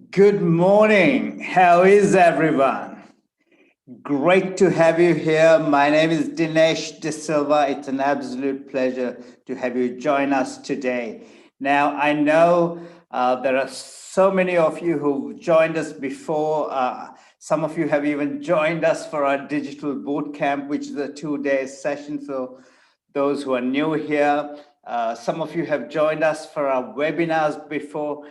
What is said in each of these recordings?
Good morning. How is everyone? Great to have you here. My name is Dinesh De Silva. It's an absolute pleasure to have you join us today. Now, I know there are so many of you who've joined us before. Some of you have even joined us for our digital boot camp, which is a 2-day session for those who are new here. Some of you have joined us for our webinars before.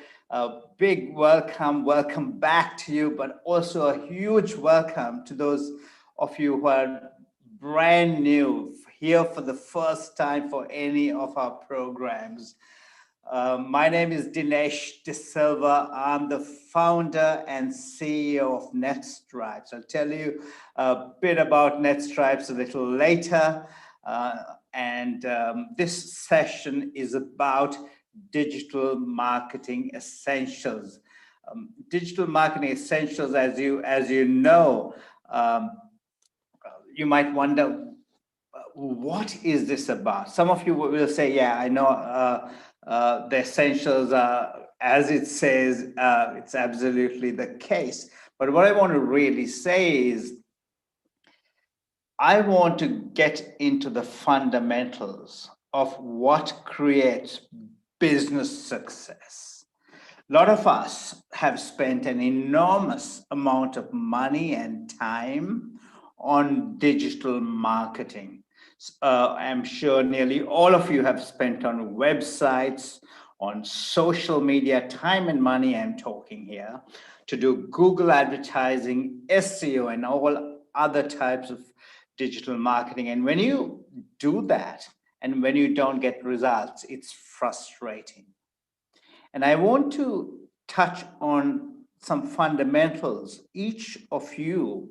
Big welcome back to you, but also a huge welcome to those of you who are brand new, here for the first time for any of our programs. My name is Dinesh De Silva. I'm the founder and CEO of NetStripes. I'll tell you a bit about NetStripes a little later. This session is about digital marketing essentials. Digital marketing essentials, as you know, you might wonder, what is this about? Some of you will say, yeah, I know the essentials are, as it says, it's absolutely the case. But what I want to really say is, I want to get into the fundamentals of what creates business success. A lot of us have spent an enormous amount of money and time on digital marketing. I'm sure nearly all of you have spent on websites, on social media, time and money, I'm talking here, to do Google advertising, SEO, and all other types of digital marketing. And when you do that, and when you don't get results, it's frustrating. And I want to touch on some fundamentals each of you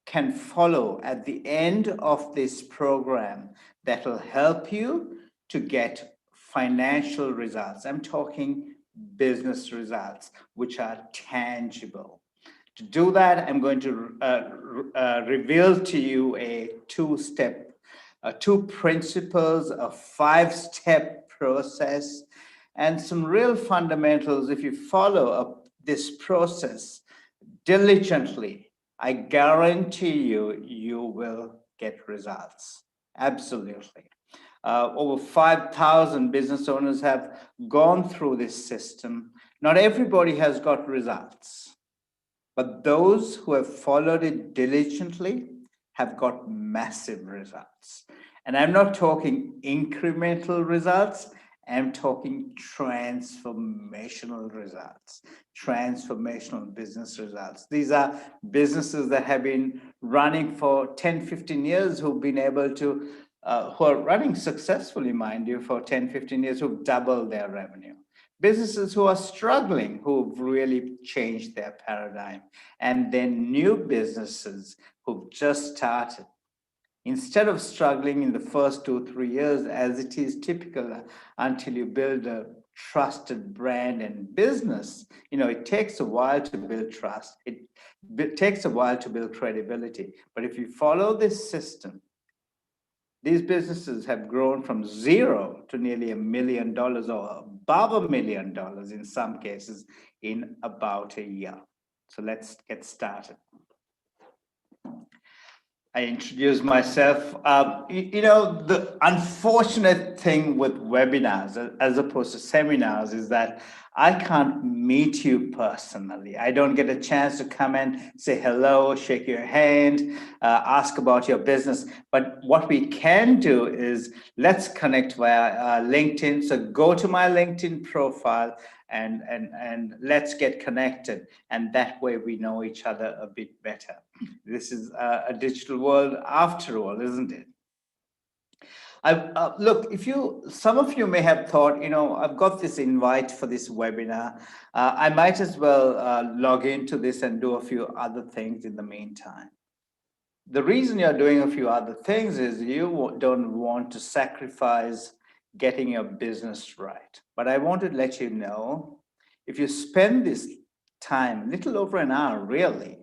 can follow at the end of this program that will help you to get financial results. I'm talking business results, which are tangible. To do that, I'm going to reveal to you a two principles, a 5-step process, and some real fundamentals. If you follow this process diligently, I guarantee you will get results. Absolutely. Over 5,000 business owners have gone through this system. Not everybody has got results, but those who have followed it diligently have got massive results. And I'm not talking incremental results, I'm talking transformational results, transformational business results. These are businesses that have been running for 10, 15 years, who've been able to, who are running successfully, mind you, for 10, 15 years, who've doubled their revenue. Businesses who are struggling, who've really changed their paradigm. And then new businesses who've just started. Instead of struggling in the first 2-3 years, as it is typical, until you build a trusted brand and business, it takes a while to build trust. It takes a while to build credibility. But if you follow this system, these businesses have grown from zero to nearly $1 million or above $1 million in some cases in about a year. So let's get started. I introduce myself. The unfortunate thing with webinars as opposed to seminars is that I can't meet you personally. I don't get a chance to come and say hello, shake your hand, ask about your business. But what we can do is let's connect via LinkedIn. So go to my LinkedIn profile and let's get connected. And that way we know each other a bit better. This is a digital world after all, isn't it? Look, some of you may have thought, I've got this invite for this webinar. I might as well log into this and do a few other things in the meantime. The reason you're doing a few other things is you don't want to sacrifice getting your business right. But I want to let you know, if you spend this time, a little over an hour really,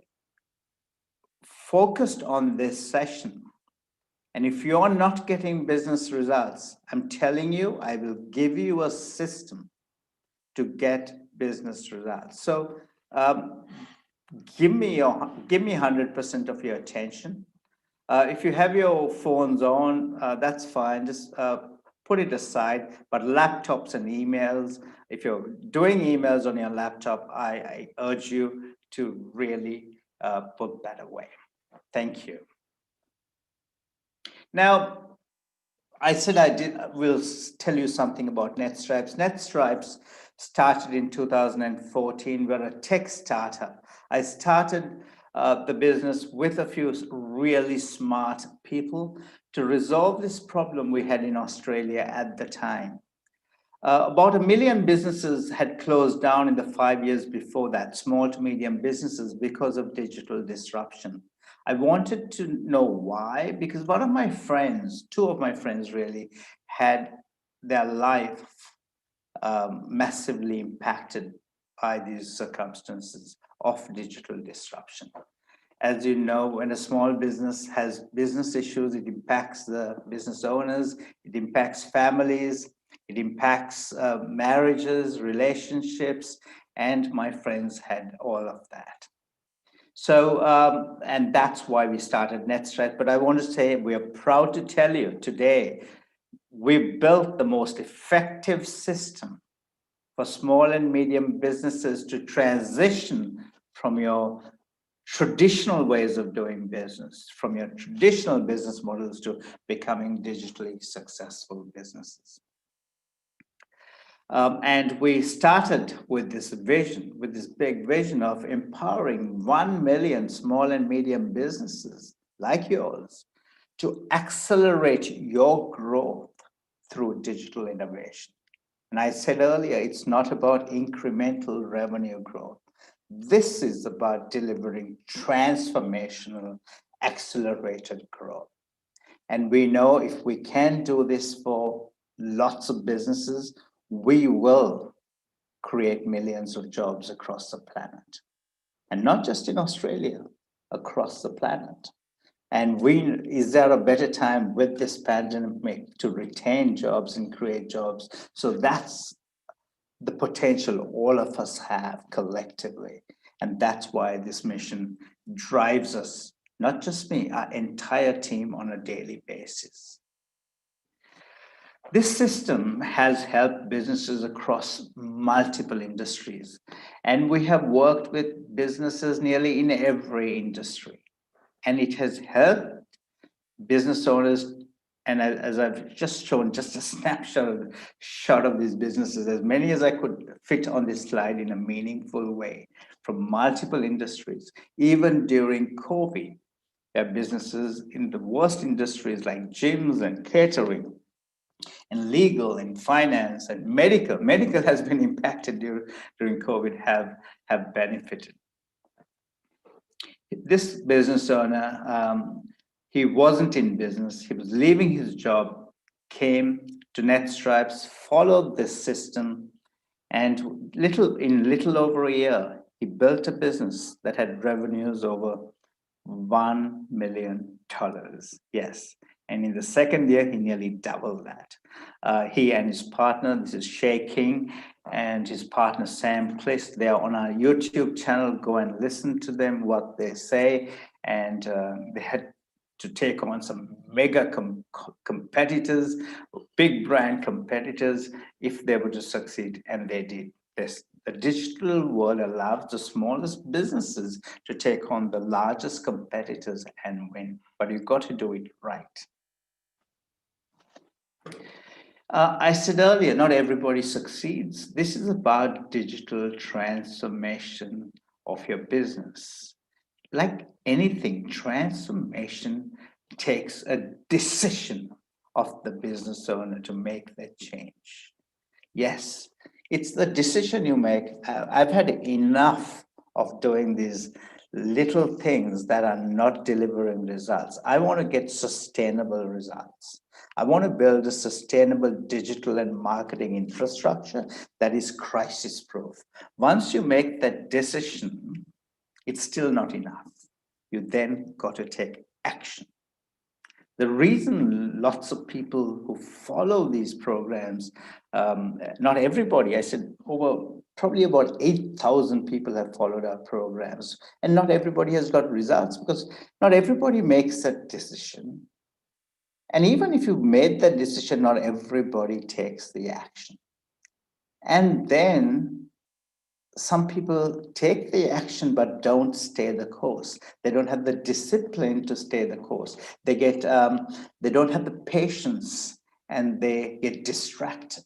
focused on this session, and if you're not getting business results, I'm telling you, I will give you a system to get business results. So Um, give me 100% of your attention. If you have your phones on, that's fine. Just put it aside. But laptops and emails, if you're doing emails on your laptop, I urge you to really put that away. Thank you. Now, I said will tell you something about NetStripes. NetStripes started in 2014. We're a tech startup. I started the business with a few really smart people to resolve this problem we had in Australia at the time. About 1 million businesses had closed down in the 5 years before that, small to medium businesses, because of digital disruption. I wanted to know why, because one of my friends, two of my friends really, had their life massively impacted by these circumstances of digital disruption. As you know, when a small business has business issues, it impacts the business owners, it impacts families, it impacts marriages, relationships, and my friends had all of that. So, and that's why we started NetStripes. But I want to say we are proud to tell you today, we built the most effective system for small and medium businesses to transition from your traditional ways of doing business, from your traditional business models to becoming digitally successful businesses. And we started with this vision, with this big vision of empowering 1 million small and medium businesses like yours to accelerate your growth through digital innovation. And I said earlier, it's not about incremental revenue growth. This is about delivering transformational, accelerated growth. And we know if we can do this for lots of businesses, we will create millions of jobs across the planet. And not just in Australia, across the planet. And is there a better time with this pandemic to retain jobs and create jobs? So that's the potential all of us have collectively. And that's why this mission drives us, not just me, our entire team on a daily basis. This system has helped businesses across multiple industries, and we have worked with businesses nearly in every industry. And it has helped business owners, and as I've just shown, just a snapshot of these businesses, as many as I could fit on this slide in a meaningful way, from multiple industries. Even during COVID, there are businesses in the worst industries like gyms and catering, and legal and finance and medical. Medical has been impacted during COVID, have benefited. This business owner, he wasn't in business, he was leaving his job, came to NetStripes, followed this system, and in little over a year, he built a business that had revenues over $1 million. Yes. And in the second year, he nearly doubled that. He and his partner, this is Shay King, and his partner, Sam Clist, they are on our YouTube channel. Go and listen to them, what they say. And they had to take on some mega competitors, big brand competitors, if they were to succeed, and they did. The digital world allows the smallest businesses to take on the largest competitors and win, but you've got to do it right. I said earlier, not everybody succeeds. This is about digital transformation of your business. Like anything, transformation takes a decision of the business owner to make that change. Yes, it's the decision you make. I've had enough of doing these little things that are not delivering results. I want to get sustainable results. I want to build a sustainable digital and marketing infrastructure that is crisis-proof. Once you make that decision, it's still not enough. You then got to take action. The reason lots of people who follow these programs, not everybody, I said over probably about 8,000 people have followed our programs. And not everybody has got results because not everybody makes that decision. And even if you've made that decision, not everybody takes the action. And then some people take the action but don't stay the course. They don't have the discipline to stay the course. They don't have the patience and they get distracted.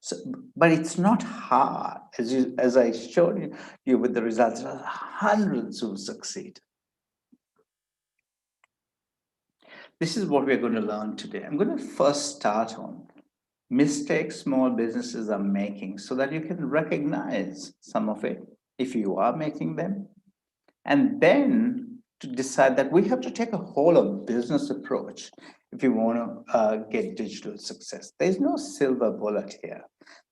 So, but it's not hard, as I showed you with the results. There are hundreds who succeed. This is what we're going to learn today. I'm going to first start on mistakes small businesses are making so that you can recognize some of it if you are making them. And then to decide that we have to take a whole of business approach if you want to get digital success. There's no silver bullet here.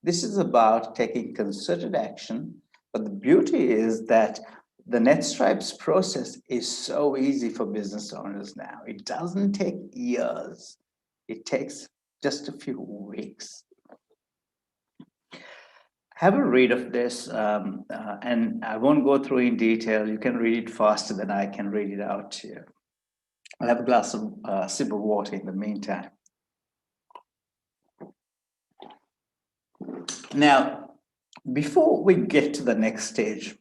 This is about taking concerted action. But the beauty is that the NetStripes process is so easy for business owners now. It doesn't take years. It takes just a few weeks. Have a read of this, and I won't go through in detail. You can read it faster than I can read it out to you. I'll have a glass of sip of water in the meantime. Now, before we get to the next stage,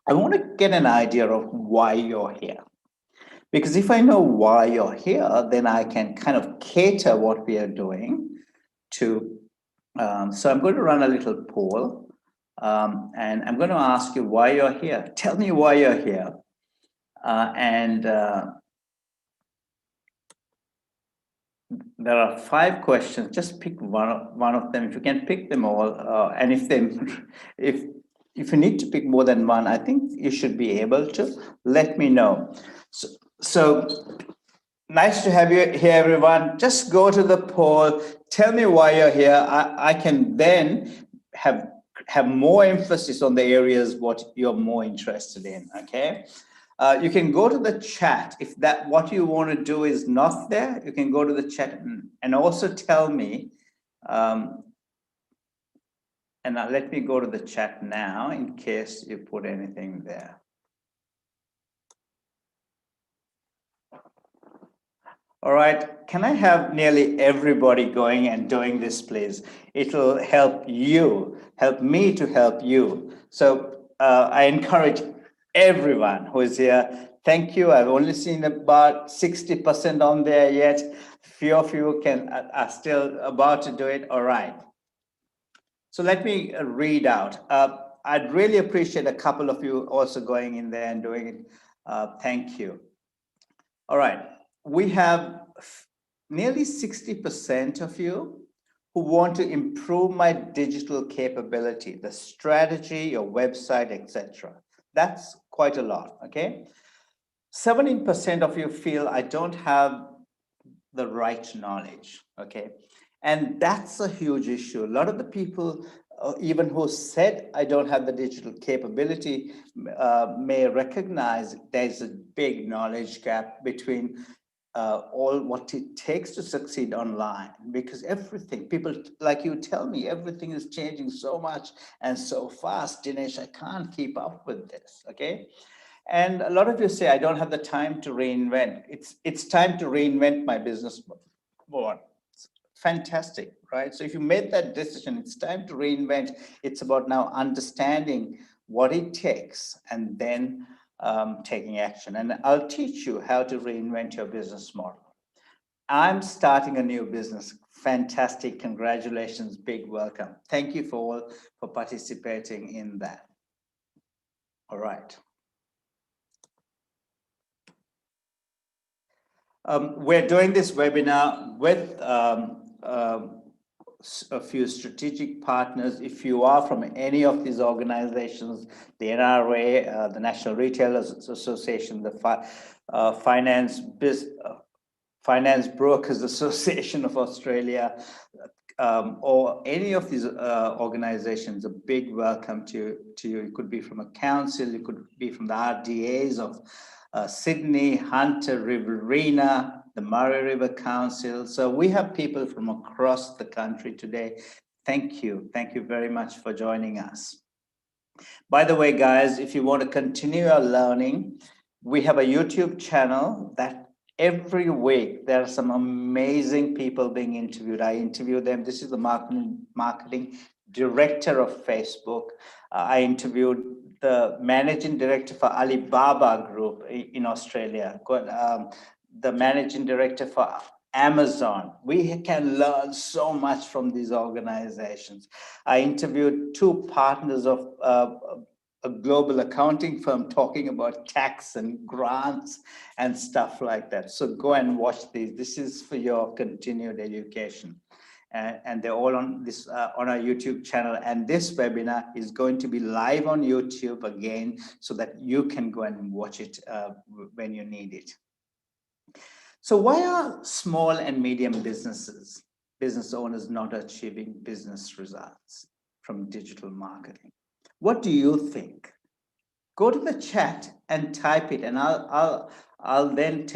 I want to get an idea of why you're here. Because if I know why you're here, then I can kind of cater what we are doing to. So I'm going to run a little poll, and I'm going to ask you why you're here. Tell me why you're here. There are 5 questions. Just pick one of them. If you can pick them all, and if you need to pick more than one, I think you should be able to. Let me know. So nice to have you here, everyone. Just go to the poll. Tell me why you're here. I can then have more emphasis on the areas what you're more interested in. Okay. You can go to the chat. If that what you want to do is not there, you can go to the chat and also tell me. And let me go to the chat now in case you put anything there. All right, can I have nearly everybody going and doing this, please? It'll help me to help you. So I encourage everyone who is here. Thank you. I've only seen about 60% on there yet. Few of you are still about to do it. All right. So let me read out. I'd really appreciate a couple of you also going in there and doing it. Thank you. All right. We have nearly 60% of you who want to improve my digital capability, the strategy, your website, etc. That's quite a lot, okay? 17% of you feel I don't have the right knowledge, okay? And that's a huge issue. A lot of the people, even who said I don't have the digital capability, may recognize there's a big knowledge gap between all what it takes to succeed online, because everything, people like you tell me, everything is changing so much and so fast. Dinesh, I can't keep up with this, okay? And a lot of you say, I don't have the time to reinvent. It's time to reinvent my business board. Fantastic, right? So if you made that decision, it's time to reinvent. It's about now understanding what it takes and then taking action. And I'll teach you how to reinvent your business model. I'm starting a new business. Fantastic. Congratulations. Big welcome. Thank you for participating in that. All right. We're doing this webinar with a few strategic partners. If you are from any of these organizations, the NRA, the National Retailers Association, the Finance Brokers Association of Australia, or any of these organizations, a big welcome to you. It could be from a council, it could be from the RDAs of Sydney, Hunter, Riverina, the Murray River Council. So we have people from across the country today. Thank you. Thank you very much for joining us. By the way, guys, if you want to continue your learning, we have a YouTube channel that every week there are some amazing people being interviewed. I interview them. This is the marketing director of Facebook. I interviewed the managing director for Alibaba Group in Australia. The managing director for Amazon. We can learn so much from these organizations. I interviewed two partners of a global accounting firm talking about tax and grants and stuff like that. So go and watch these. This is for your continued education. And they're all on this on our YouTube channel. And this webinar is going to be live on YouTube again, so that you can go and watch it when you need it. So why are small and medium business owners not achieving business results from digital marketing? What do you think? Go to the chat and type it, and I'll then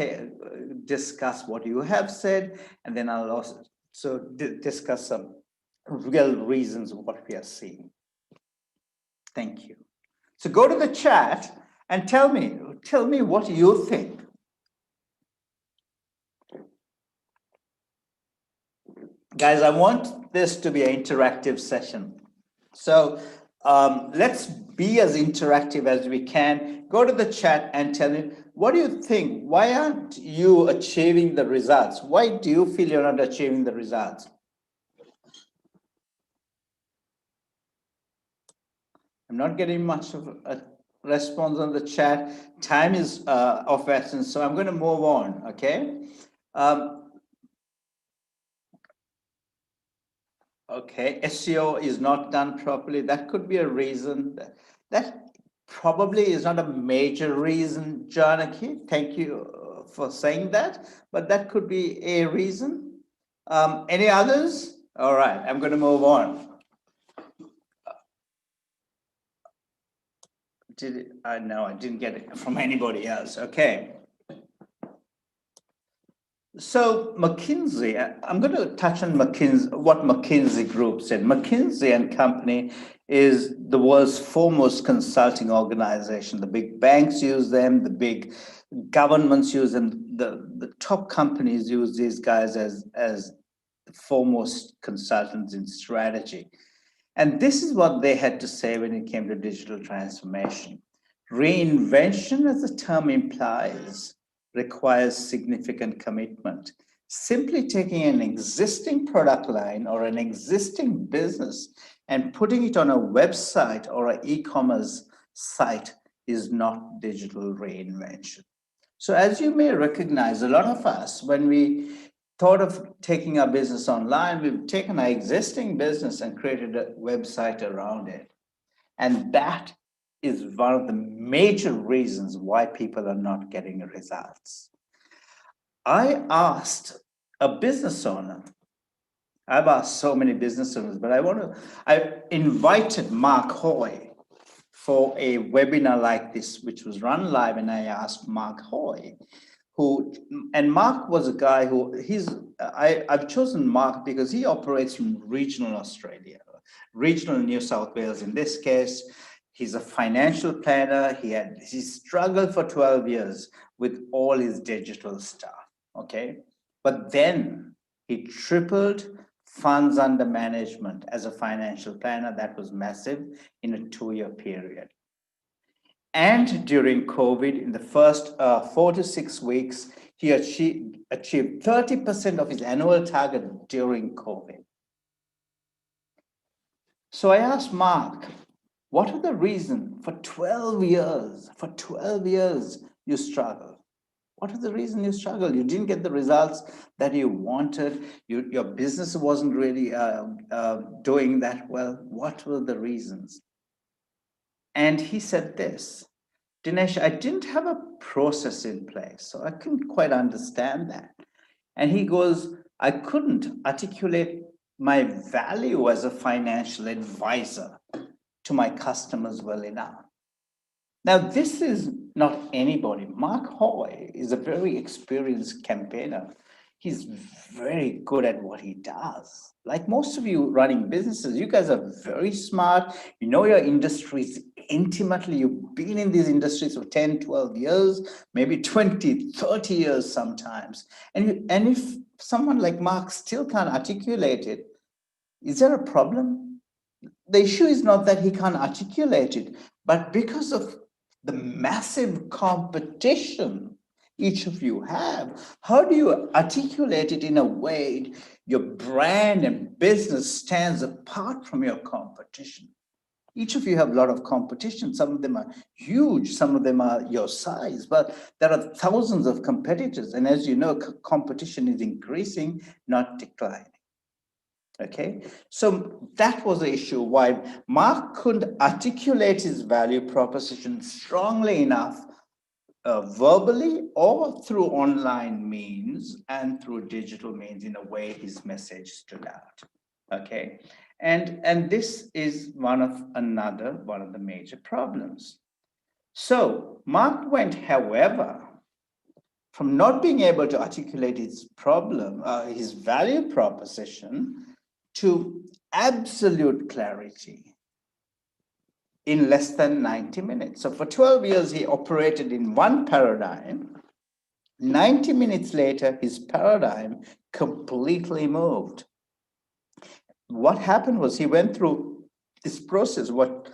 discuss what you have said, and then I'll also discuss some real reasons of what we are seeing. Thank you. So go to the chat and tell me what you think. Guys, I want this to be an interactive session. So let's be as interactive as we can. Go to the chat and tell me, what do you think? Why aren't you achieving the results? Why do you feel you're not achieving the results? I'm not getting much of a response on the chat. Time is of essence, so I'm going to move on, okay? Okay, SEO is not done properly. That could be a reason. That probably is not a major reason, Janaki. Thank you for saying that, but that could be a reason. Any others? All right, I'm going to move on. No, I didn't get it from anybody else. Okay. So McKinsey, I'm going to touch on McKinsey, what McKinsey Group said. McKinsey and Company is the world's foremost consulting organization. The big banks use them, the big governments use them, the top companies use these guys as the foremost consultants in strategy. And this is what they had to say when it came to digital transformation. Reinvention, as the term implies, requires significant commitment. Simply taking an existing product line or an existing business and putting it on a website or an e-commerce site is not digital reinvention. So as you may recognize, a lot of us, when we thought of taking our business online, we've taken our existing business and created a website around it. And that is one of the major reasons why people are not getting results. I asked a business owner, I've asked so many business owners, but I invited Mark Hoy for a webinar like this, which was run live, and I asked Mark Hoy, and Mark was a guy I've chosen Mark because he operates from regional Australia, regional New South Wales in this case. He's a financial planner. He struggled for 12 years with all his digital stuff, okay? But then he tripled funds under management as a financial planner. That was massive in a 2-year period. And during COVID, in the first 4 to 6 weeks, he achieved 30% of his annual target during COVID. So I asked Mark, what are the reasons for 12 years you struggled? What are the reasons you struggled? You didn't get the results that you wanted. Your business wasn't really doing that well. What were the reasons? And he said this, Dinesh, I didn't have a process in place, so I couldn't quite understand that. And he goes, I couldn't articulate my value as a financial advisor to my customers well enough. Now, this is not anybody. Mark Hoy is a very experienced campaigner. He's very good at what he does. Like most of you running businesses, you guys are very smart. You know your industries intimately, you've been in these industries for 10, 12 years, maybe 20, 30 years sometimes. And if someone like Mark still can't articulate it, is there a problem? The issue is not that he can't articulate it, but because of the massive competition each of you have, how do you articulate it in a way your brand and business stands apart from your competition? Each of you have a lot of competition. Some of them are huge, some of them are your size, but there are thousands of competitors. And as you know, competition is increasing, not declining. Okay, so that was the issue why Mark couldn't articulate his value proposition strongly enough, verbally or through online means and through digital means, in a way his message stood out. Okay, and this is one of the major problems. So Mark went, however, from not being able to articulate his problem, his value proposition, to absolute clarity in less than 90 minutes. So for 12 years, he operated in one paradigm. 90 minutes later, his paradigm completely moved. What happened was he went through this process, what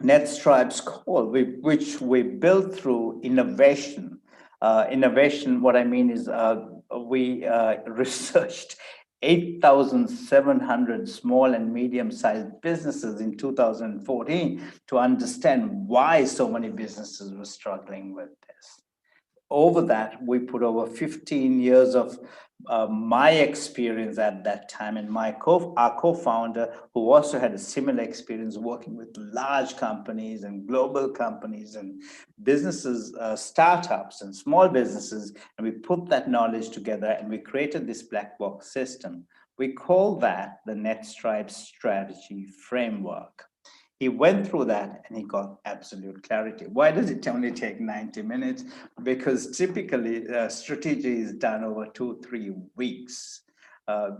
NetStripes call, which we built through innovation. Innovation, what I mean is we researched 8,700 small and medium-sized businesses in 2014 to understand why so many businesses were struggling with this. Over that, we put over 15 years of my experience at that time, and our co-founder, who also had a similar experience working with large companies and global companies and businesses, startups and small businesses, and we put that knowledge together and we created this black box system. We call that the NetStripes strategy framework. He went through that and he got absolute clarity. Why does it only take 90 minutes? Because typically strategy is done over 2-3 weeks.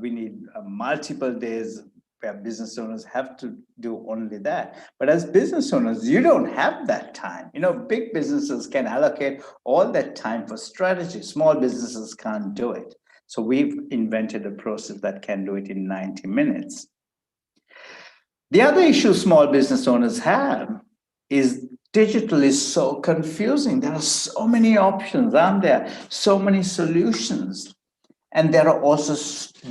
We need multiple days where business owners have to do only that. But as business owners, you don't have that time. You know, big businesses can allocate all that time for strategy. Small businesses can't do it. So we've invented a process that can do it in 90 minutes. The other issue small business owners have is digital is so confusing. There are so many options, aren't there? So many solutions. And there are also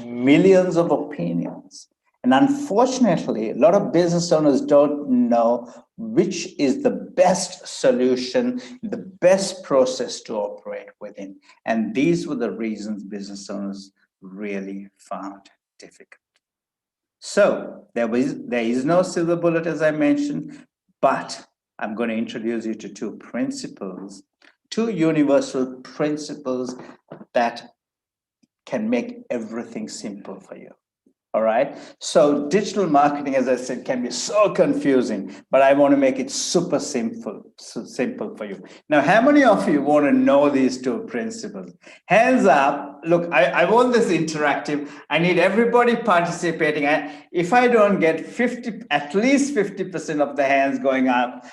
millions of opinions. And unfortunately, a lot of business owners don't know which is the best solution, the best process to operate within. And these were the reasons business owners really found difficult. So there is no silver bullet, as I mentioned, but I'm going to introduce you to two principles, two universal principles that can make everything simple for you. All right. So digital marketing, as I said, can be so confusing, but I want to make it super simple for you. Now, how many of you want to know these two principles? Hands up. Look, I want this interactive. I need everybody participating. If I don't get at least 50% of the hands going up,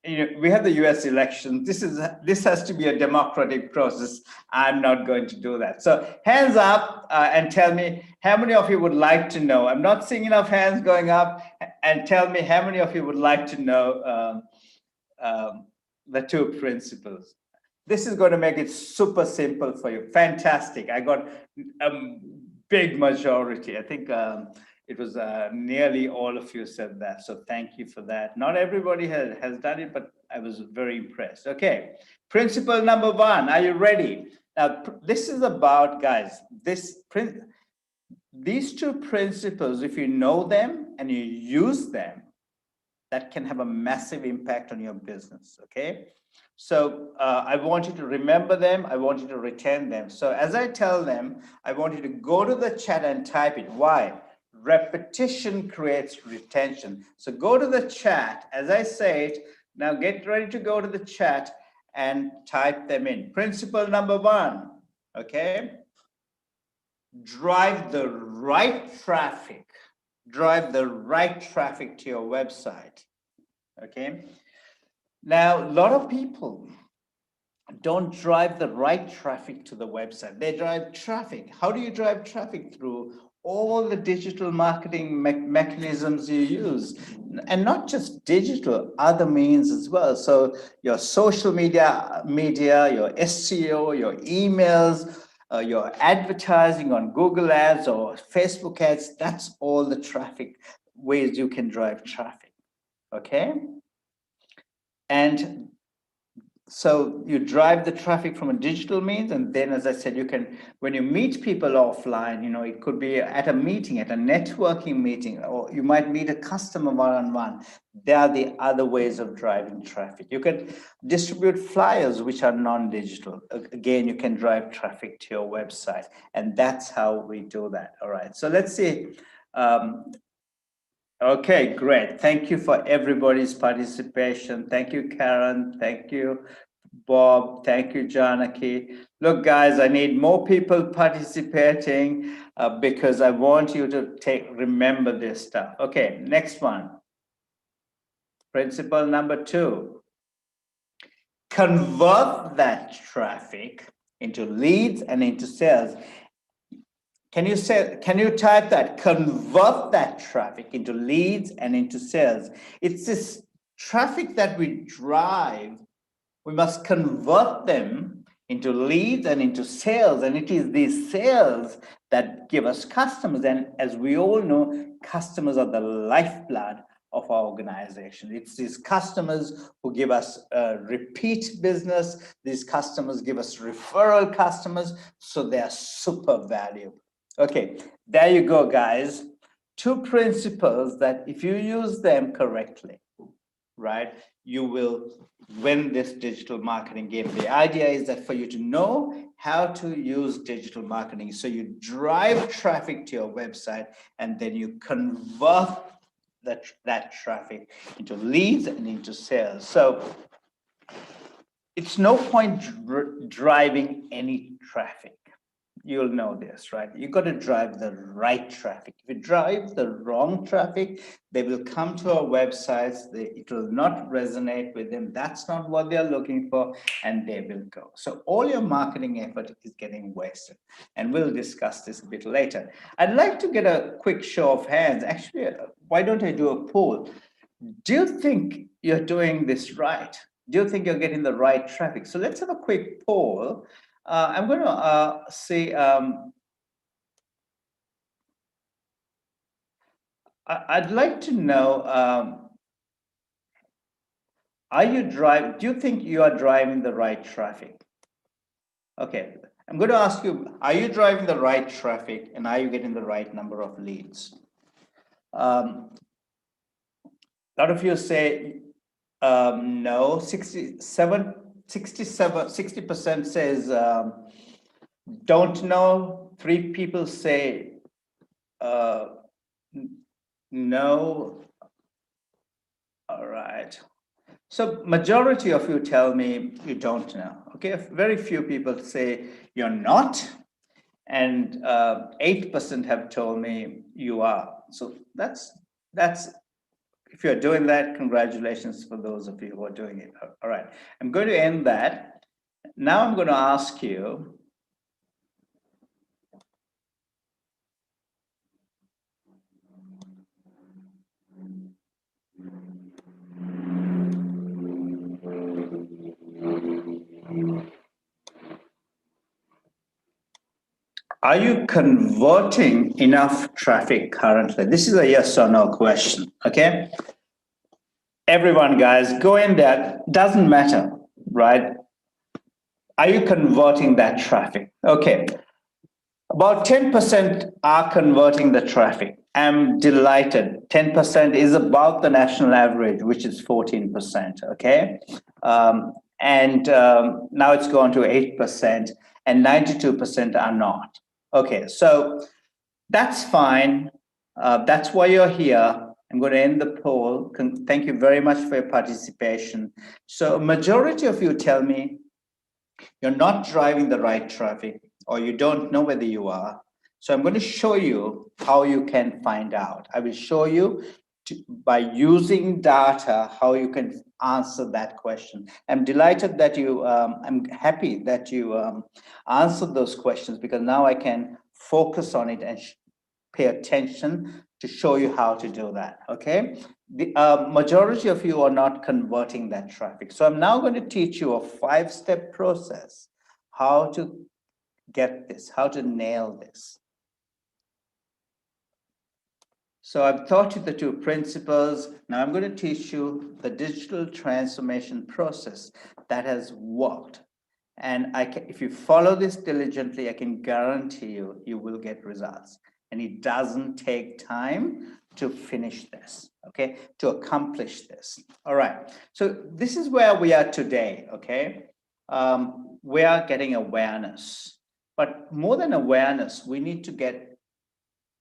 we have the US election. This has to be a democratic process. I'm not going to do that. So hands up and tell me how many of you would like to know. I'm not seeing enough hands going up. And tell me how many of you would like to know the two principles. This is going to make it super simple for you. Fantastic. I got a big majority. I think it was nearly all of you said that. So thank you for that. Not everybody has done it, but I was very impressed. Okay, principle number one. Are you ready? Now, this is about, guys, these two principles, if you know them and you use them, that can have a massive impact on your business, okay? So I want you to remember them. I want you to retain them. So as I tell them, I want you to go to the chat and type it. Why? Repetition creates retention. So go to the chat. As I say it, now get ready to go to the chat and type them in. Principle number one, okay? Drive the right traffic. Drive the right traffic to your website. okay? Now, a lot of people don't drive the right traffic to the website. They drive traffic. How do you drive traffic? Through all the digital marketing mechanisms you use, and not just digital, other means as well. So your social media, your SEO, your emails, your advertising on Google Ads or Facebook ads, that's all the traffic ways you can drive traffic, okay? And so you drive the traffic from a digital means, and then, as I said, you can, when you meet people offline, you know, it could be at a meeting, at a networking meeting, or you might meet a customer one-on-one. There are the other ways of driving traffic. You can distribute flyers, which are non-digital. Again, you can drive traffic to your website, and that's how we do that. All right, so let's see. Okay, great. Thank you for everybody's participation. Thank you, Karen. Thank you, Bob. Thank you, Janaki. Look, guys, I need more people participating because I want you to remember this stuff. Okay, next one. Principle number 2. Convert that traffic into leads and into sales. Can you type that? Convert that traffic into leads and into sales. It's this traffic that we drive. We must convert them into leads and into sales. And it is these sales that give us customers. And as we all know, customers are the lifeblood of our organization. It's these customers who give us repeat business. These customers give us referral customers. So they are super valuable. Okay, there you go, guys. 2 principles that if you use them correctly, right, you will win this digital marketing game. The idea is that for you to know how to use digital marketing, so you drive traffic to your website and then you convert that traffic into leads and into sales. So it's no point driving any traffic. You'll know this, right? You got to drive the right traffic. If you drive the wrong traffic, they will come to our websites. It will not resonate with them. That's not what they're looking for, and they will go. So all your marketing effort is getting wasted, and we'll discuss this a bit later. I'd like to get a quick show of hands. Actually, why don't I do a poll? Do you think you're doing this right? Do you think you're getting the right traffic? So let's have a quick poll. I'm going to say, I'd like to know, do you think you are driving the right traffic? Okay, I'm going to ask you, are you driving the right traffic and are you getting the right number of leads? A lot of you say no. 60% says don't know. 3 people say no. All right. So majority of you tell me you don't know. Okay, very few people say you're not, and 8% have told me you are. So that's if you're doing that, congratulations for those of you who are doing it. All right, I'm going to end that. Now I'm going to ask you, are you converting enough traffic currently? This is a yes or no question, okay? Everyone, guys, go in there. Doesn't matter, right? Are you converting that traffic? Okay. About 10% are converting the traffic. I'm delighted. 10% is about the national average, which is 14%, okay? Now it's gone to 8%, and 92% are not. Okay, so that's fine. That's why you're here. I'm going to end the poll. Thank you very much for your participation. So a majority of you tell me you're not driving the right traffic, or you don't know whether you are. So I'm going to show you how you can find out. I will show you by using data, how you can answer that question. I'm delighted that I'm happy that you answered those questions, because now I can focus on it and pay attention to show you how to do that, okay? The majority of you are not converting that traffic. So I'm now going to teach you a 5-step process, how to get this, how to nail this. So I've taught you the 2 principles. Now I'm going to teach you the digital transformation process that has worked. And if you follow this diligently, I can guarantee you, you will get results. And it doesn't take time to finish this, okay, to accomplish this. All right, so this is where we are today, okay? We are getting awareness, but more than awareness, we need to get,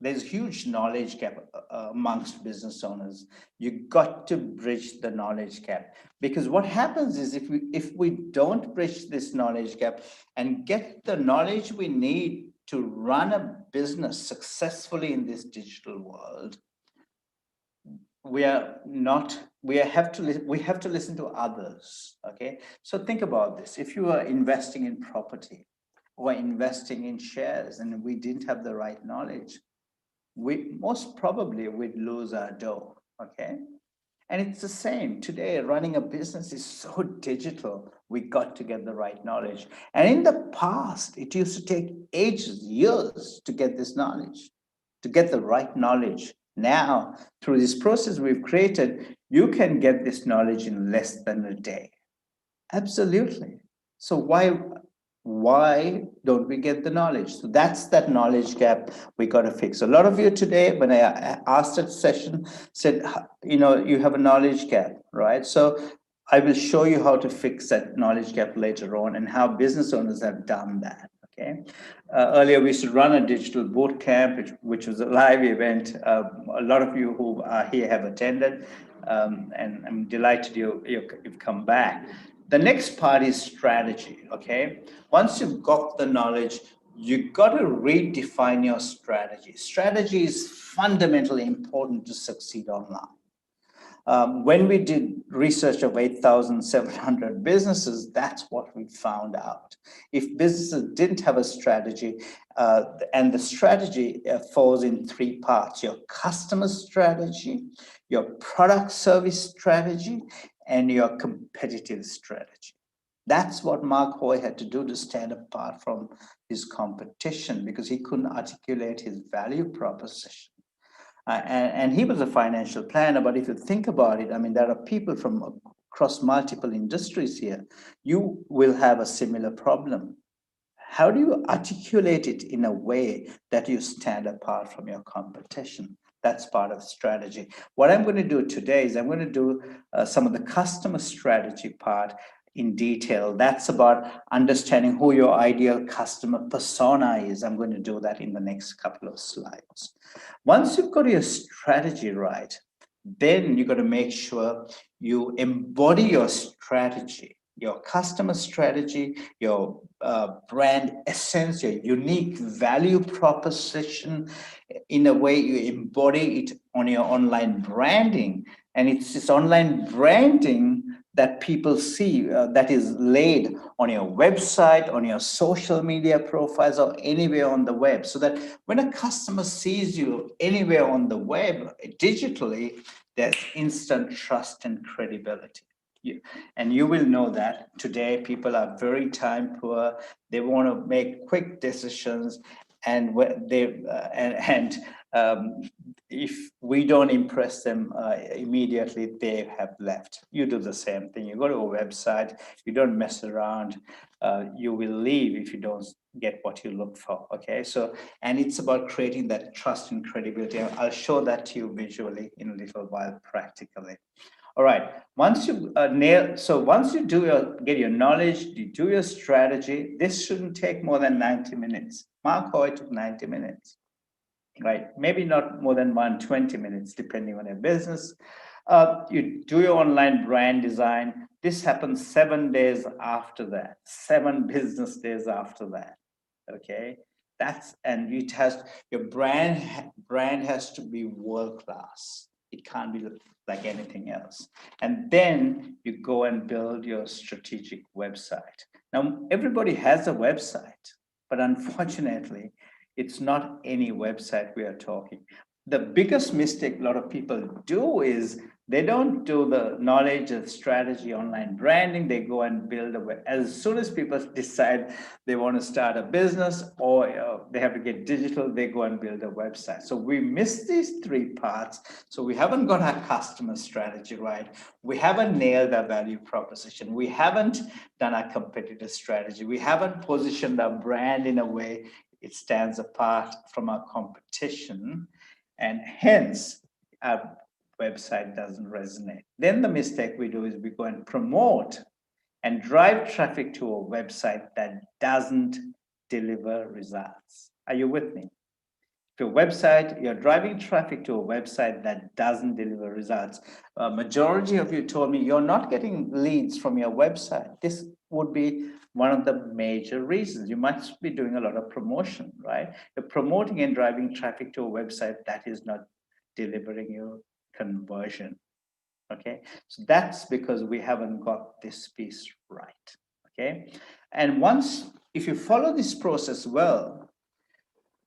there's huge knowledge gap amongst business owners. You got to bridge the knowledge gap, because what happens is if we don't bridge this knowledge gap and get the knowledge we need to run a business successfully in this digital world, we have to listen to others, okay? So think about this. If you are investing in property or investing in shares and we didn't have the right knowledge, we most probably would lose our dough, okay? And it's the same today. Running a business is so digital. We got to get the right knowledge. And in the past, it used to take ages, years to get this knowledge, to get the right knowledge. Now, through this process we've created, you can get this knowledge in less than a day. Absolutely. So why don't we get the knowledge? So that's that knowledge gap we got to fix. A lot of you today, when I asked that session, said, you have a knowledge gap, right? So I will show you how to fix that knowledge gap later on and how business owners have done that, okay? Earlier, we used to run a digital boot camp, which was a live event. A lot of you who are here have attended, and I'm delighted you've come back. The next part is strategy, okay? Once you've got the knowledge, you got to redefine your strategy. Strategy is fundamentally important to succeed online. When we did research of 8,700 businesses, that's what we found out. If businesses didn't have a strategy, and the strategy falls in 3 parts: your customer strategy, your product service strategy, and your competitive strategy. That's what Mark Hoy had to do to stand apart from his competition, because he couldn't articulate his value proposition. And he was a financial planner, but if you think about it, I mean, there are people from across multiple industries here. You will have a similar problem. How do you articulate it in a way that you stand apart from your competition? That's part of strategy. What I'm going to do today is I'm going to do some of the customer strategy part in detail. That's about understanding who your ideal customer persona is. I'm going to do that in the next couple of slides. Once you've got your strategy right, then you've got to make sure you embody your strategy, your customer strategy, your brand essence, your unique value proposition, in a way you embody it on your online branding. And it's this online branding that people see, that is laid on your website, on your social media profiles, or anywhere on the web, so that when a customer sees you anywhere on the web digitally, there's instant trust and credibility. And you will know that today people are very time poor. They want to make quick decisions, and if we don't impress them immediately, they have left. You do the same thing. You go to a website, you don't mess around, you will leave if you don't get what you look for, okay? So, and it's about creating that trust and credibility. I'll show that to you visually in a little while, practically. All right, once you once you get your knowledge, you do your strategy, this shouldn't take more than 90 minutes. Mark Hoy took 90 minutes, right? Maybe not more than 120 minutes, depending on your business. You do your online brand design. This happens 7 days after that, 7 business days after that, okay? And your brand has to be world-class. It can't be like anything else. And then you go and build your strategic website. Now, everybody has a website, but unfortunately, it's not any website we are talking. The biggest mistake a lot of people do is they don't do the knowledge of strategy, online branding. They go and build a web. As soon as people decide they want to start a business or they have to get digital, they go and build a website. So we miss these three parts. So we haven't got our customer strategy right. We haven't nailed our value proposition. We haven't done our competitor strategy. We haven't positioned our brand in a way it stands apart from our competition. And hence, our website doesn't resonate. Then the mistake we do is we go and promote and drive traffic to a website that doesn't deliver results. Are you with me? To a website, you're driving traffic to a website that doesn't deliver results. A majority of you told me you're not getting leads from your website. This would be one of the major reasons. You must be doing a lot of promotion, right? You're promoting and driving traffic to a website that is not delivering you conversion. Okay, so that's because we haven't got this piece right. Okay, and once, if you follow this process well,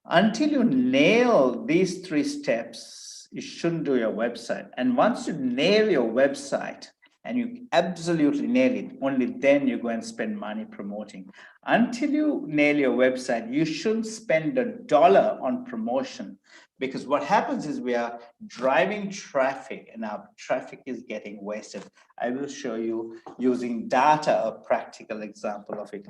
until you nail these three steps, you shouldn't do your website. And once you nail your website and you absolutely nail it, only then you go and spend money promoting. Until you nail your website, you shouldn't spend $1 on promotion, because what happens is we are driving traffic and our traffic is getting wasted. I will show you using data a practical example of it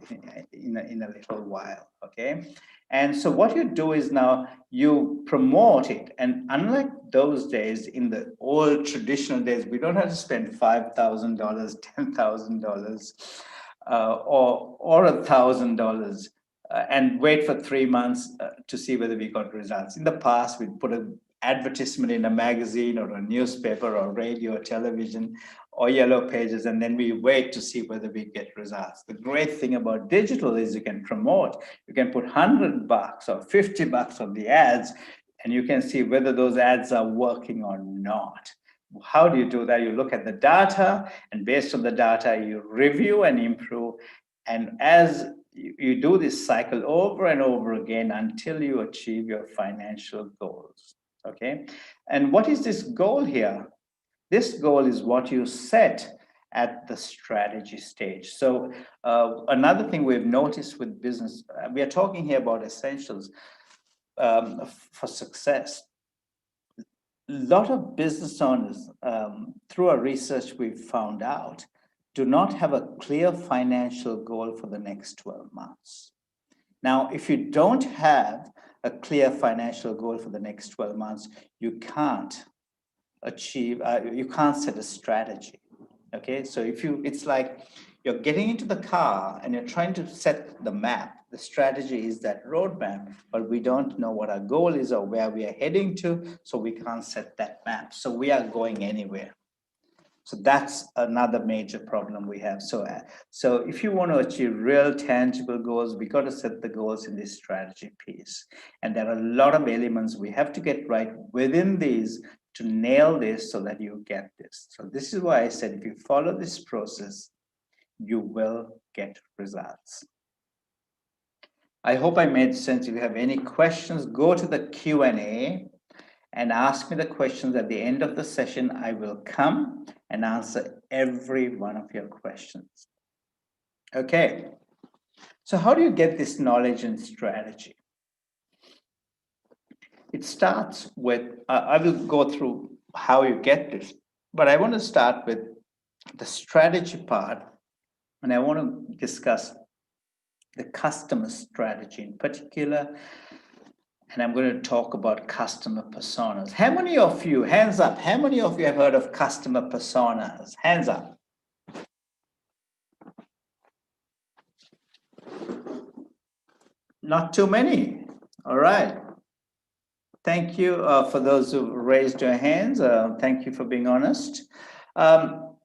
in a little while, okay? And so what you do is now you promote it. And unlike those days, in the old traditional days, we don't have to spend $5,000, $10,000 or $1,000 and wait for 3 months to see whether we got results. In the past, we'd put an advertisement in a magazine or a newspaper or radio or television or yellow pages, and then we wait to see whether we get results. The great thing about digital is you can promote. You can put $100 or $50 on the ads, and you can see whether those ads are working or not. How do you do that? You look at the data, and based on the data, you review and improve. And as you do this cycle over and over again until you achieve your financial goals, okay? And what is this goal here? This goal is what you set at the strategy stage. So another thing we've noticed with business, we are talking here about essentials for success. A lot of business owners, through our research, we've found out, do not have a clear financial goal for the next 12 months. Now, if you don't have a clear financial goal for the next 12 months, you can't achieve, you can't set a strategy. Okay, so it's like you're getting into the car and you're trying to set the map. The strategy is that roadmap, but we don't know what our goal is or where we are heading to, so we can't set that map. So we are going anywhere. So that's another major problem we have. So if you want to achieve real tangible goals, we got to set the goals in this strategy piece. And there are a lot of elements we have to get right within these to nail this so that you get this. So this is why I said, if you follow this process, you will get results. I hope I made sense. If you have any questions, go to the Q&A and ask me the questions. At the end of the session, I will come and answer every one of your questions. Okay, so how do you get this knowledge and strategy? It starts with, I will go through how you get this, but I want to start with the strategy part, and I want to discuss the customer strategy in particular, and I'm going to talk about customer personas. How many of you, hands up, how many of you have heard of customer personas? Hands up. Not too many. All right. Thank you for those who raised your hands. Thank you for being honest. All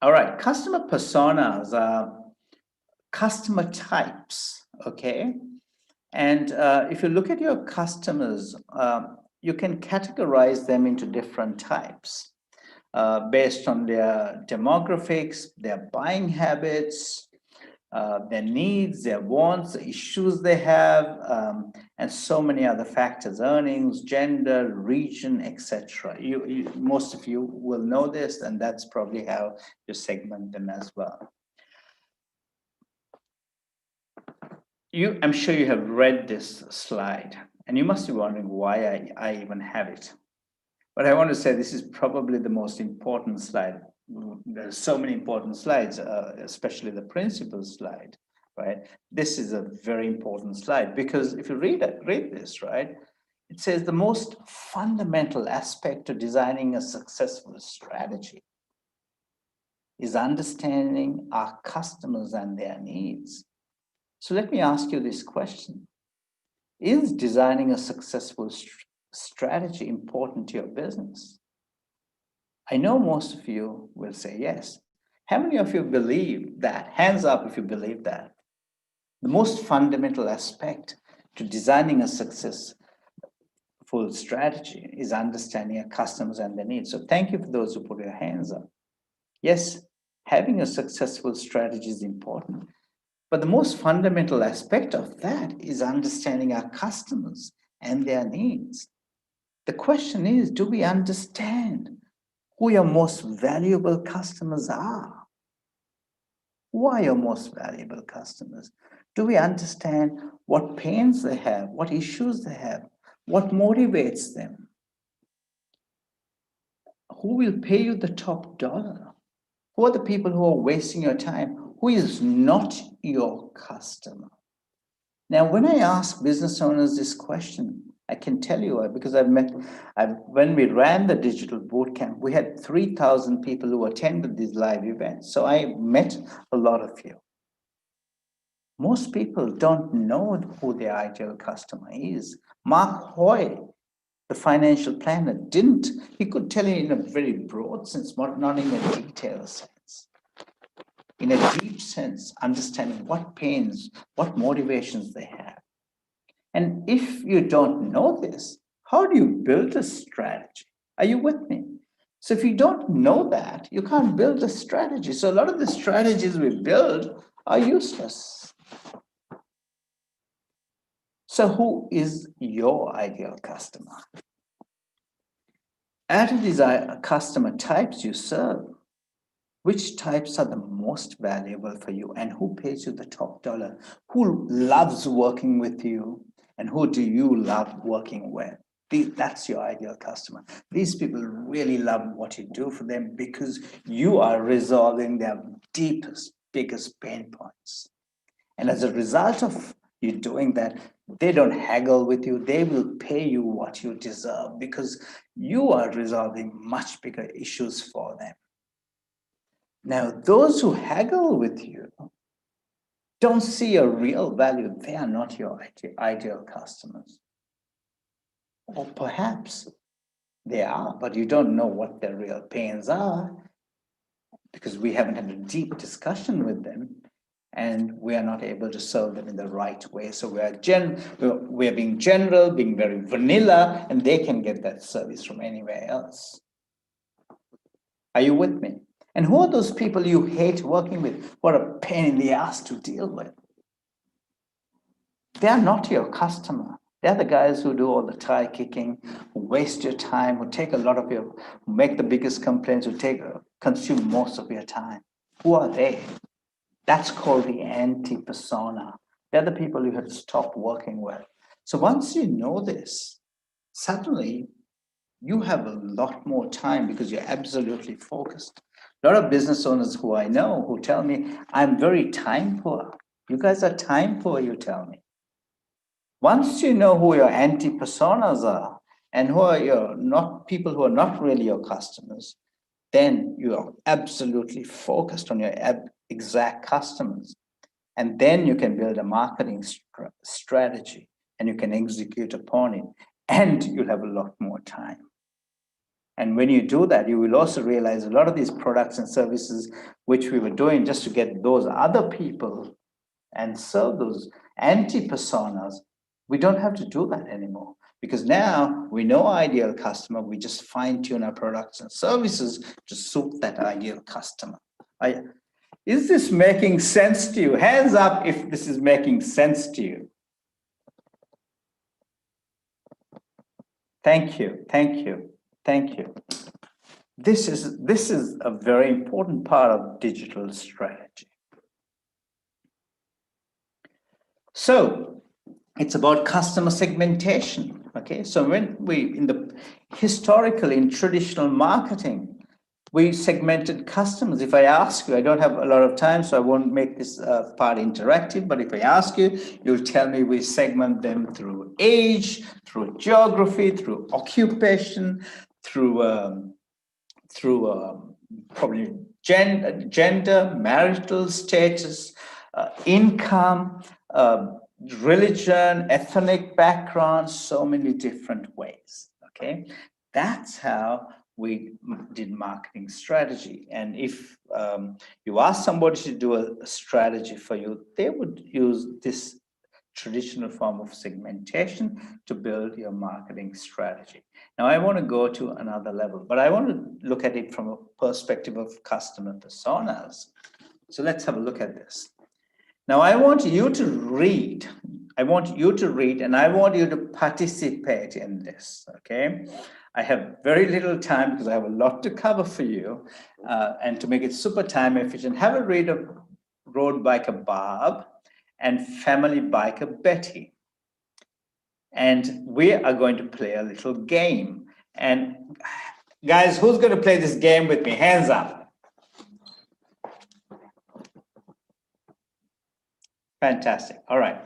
right, customer personas are customer types, okay? And if you look at your customers, you can categorize them into different types based on their demographics, their buying habits, their needs, their wants, the issues they have, and so many other factors, earnings, gender, region, etc. Most of you will know this, and that's probably how you segment them as well. I'm sure you have read this slide, and you must be wondering why I even have it. But I want to say this is probably the most important slide. There's so many important slides, especially the principal slide, right? This is a very important slide because if you read this, right, it says the most fundamental aspect of designing a successful strategy is understanding our customers and their needs. So let me ask you this question. Is designing a successful strategy important to your business? I know most of you will say yes. How many of you believe that? Hands up if you believe that. The most fundamental aspect to designing a successful strategy is understanding your customers and their needs. So thank you for those who put your hands up. Yes, having a successful strategy is important. But the most fundamental aspect of that is understanding our customers and their needs. The question is, do we understand who your most valuable customers are? Who are your most valuable customers? Do we understand what pains they have, what issues they have, what motivates them? Who will pay you the top dollar? Who are the people who are wasting your time? Who is not your customer? Now, when I ask business owners this question, I can tell you because when we ran the digital bootcamp, we had 3,000 people who attended these live events. So I met a lot of you. Most people don't know who their ideal customer is. Mark Hoy, the financial planner, didn't. He could tell you in a very broad sense, but not in a detailed sense. In a deep sense, understanding what pains, what motivations they have. And if you don't know this, how do you build a strategy? Are you with me? So if you don't know that, you can't build a strategy. So a lot of the strategies we build are useless. So who is your ideal customer? Out of these customer types you serve, which types are the most valuable for you and who pays you the top dollar? Who loves working with you and who do you love working with? That's your ideal customer. These people really love what you do for them because you are resolving their deepest, biggest pain points. And as a result of you doing that, they don't haggle with you. They will pay you what you deserve because you are resolving much bigger issues for them. Now, those who haggle with you don't see a real value. They are not your ideal customers. Or perhaps they are, but you don't know what their real pains are because we haven't had a deep discussion with them and we are not able to serve them in the right way. So we're being general, being very vanilla, and they can get that service from anywhere else. Are you with me? And who are those people you hate working with? What a pain in the ass to deal with. They are not your customer. They're the guys who do all the tie kicking, who waste your time, who take a lot of who make the biggest complaints, who consume most of your time. Who are they? That's called the anti-persona. They're the people you have to stop working with. So once you know this, suddenly you have a lot more time because you're absolutely focused. A lot of business owners who I know who tell me, I'm very time poor. You guys are time poor, you tell me. Once you know who your anti-personas are and who are your people who are not really your customers, then you are absolutely focused on your exact customers. And then you can build a marketing strategy and you can execute upon it and you'll have a lot more time. And when you do that, you will also realize a lot of these products and services which we were doing just to get those other people and serve those anti-personas, we don't have to do that anymore Because now we know our ideal customer, we just fine tune our products and services to suit that ideal customer. Is this making sense to you? Hands up if this is making sense to you. Thank you, thank you, thank you. This is a very important part of digital strategy. So it's about customer segmentation. Okay, so when we historically in traditional marketing, we segmented customers. If I ask you, I don't have a lot of time, so I won't make this part interactive, but if I ask you, you'll tell me we segment them through age, through geography, through occupation, through probably gender, marital status, income, religion, ethnic background, so many different ways, okay? That's how we did marketing strategy. And if you ask somebody to do a strategy for you, they would use this traditional form of segmentation to build your marketing strategy. Now, I want to go to another level, but I want to look at it from a perspective of customer personas. So let's have a look at this. Now, I want you to read. I want you to read, and I want you to participate in this, okay? I have very little time because I have a lot to cover for you, and to make it super time efficient, have a read of Road Biker Bob and Family Biker Betty. And we are going to play a little game. And guys, who's going to play this game with me? Hands up. Fantastic. All right.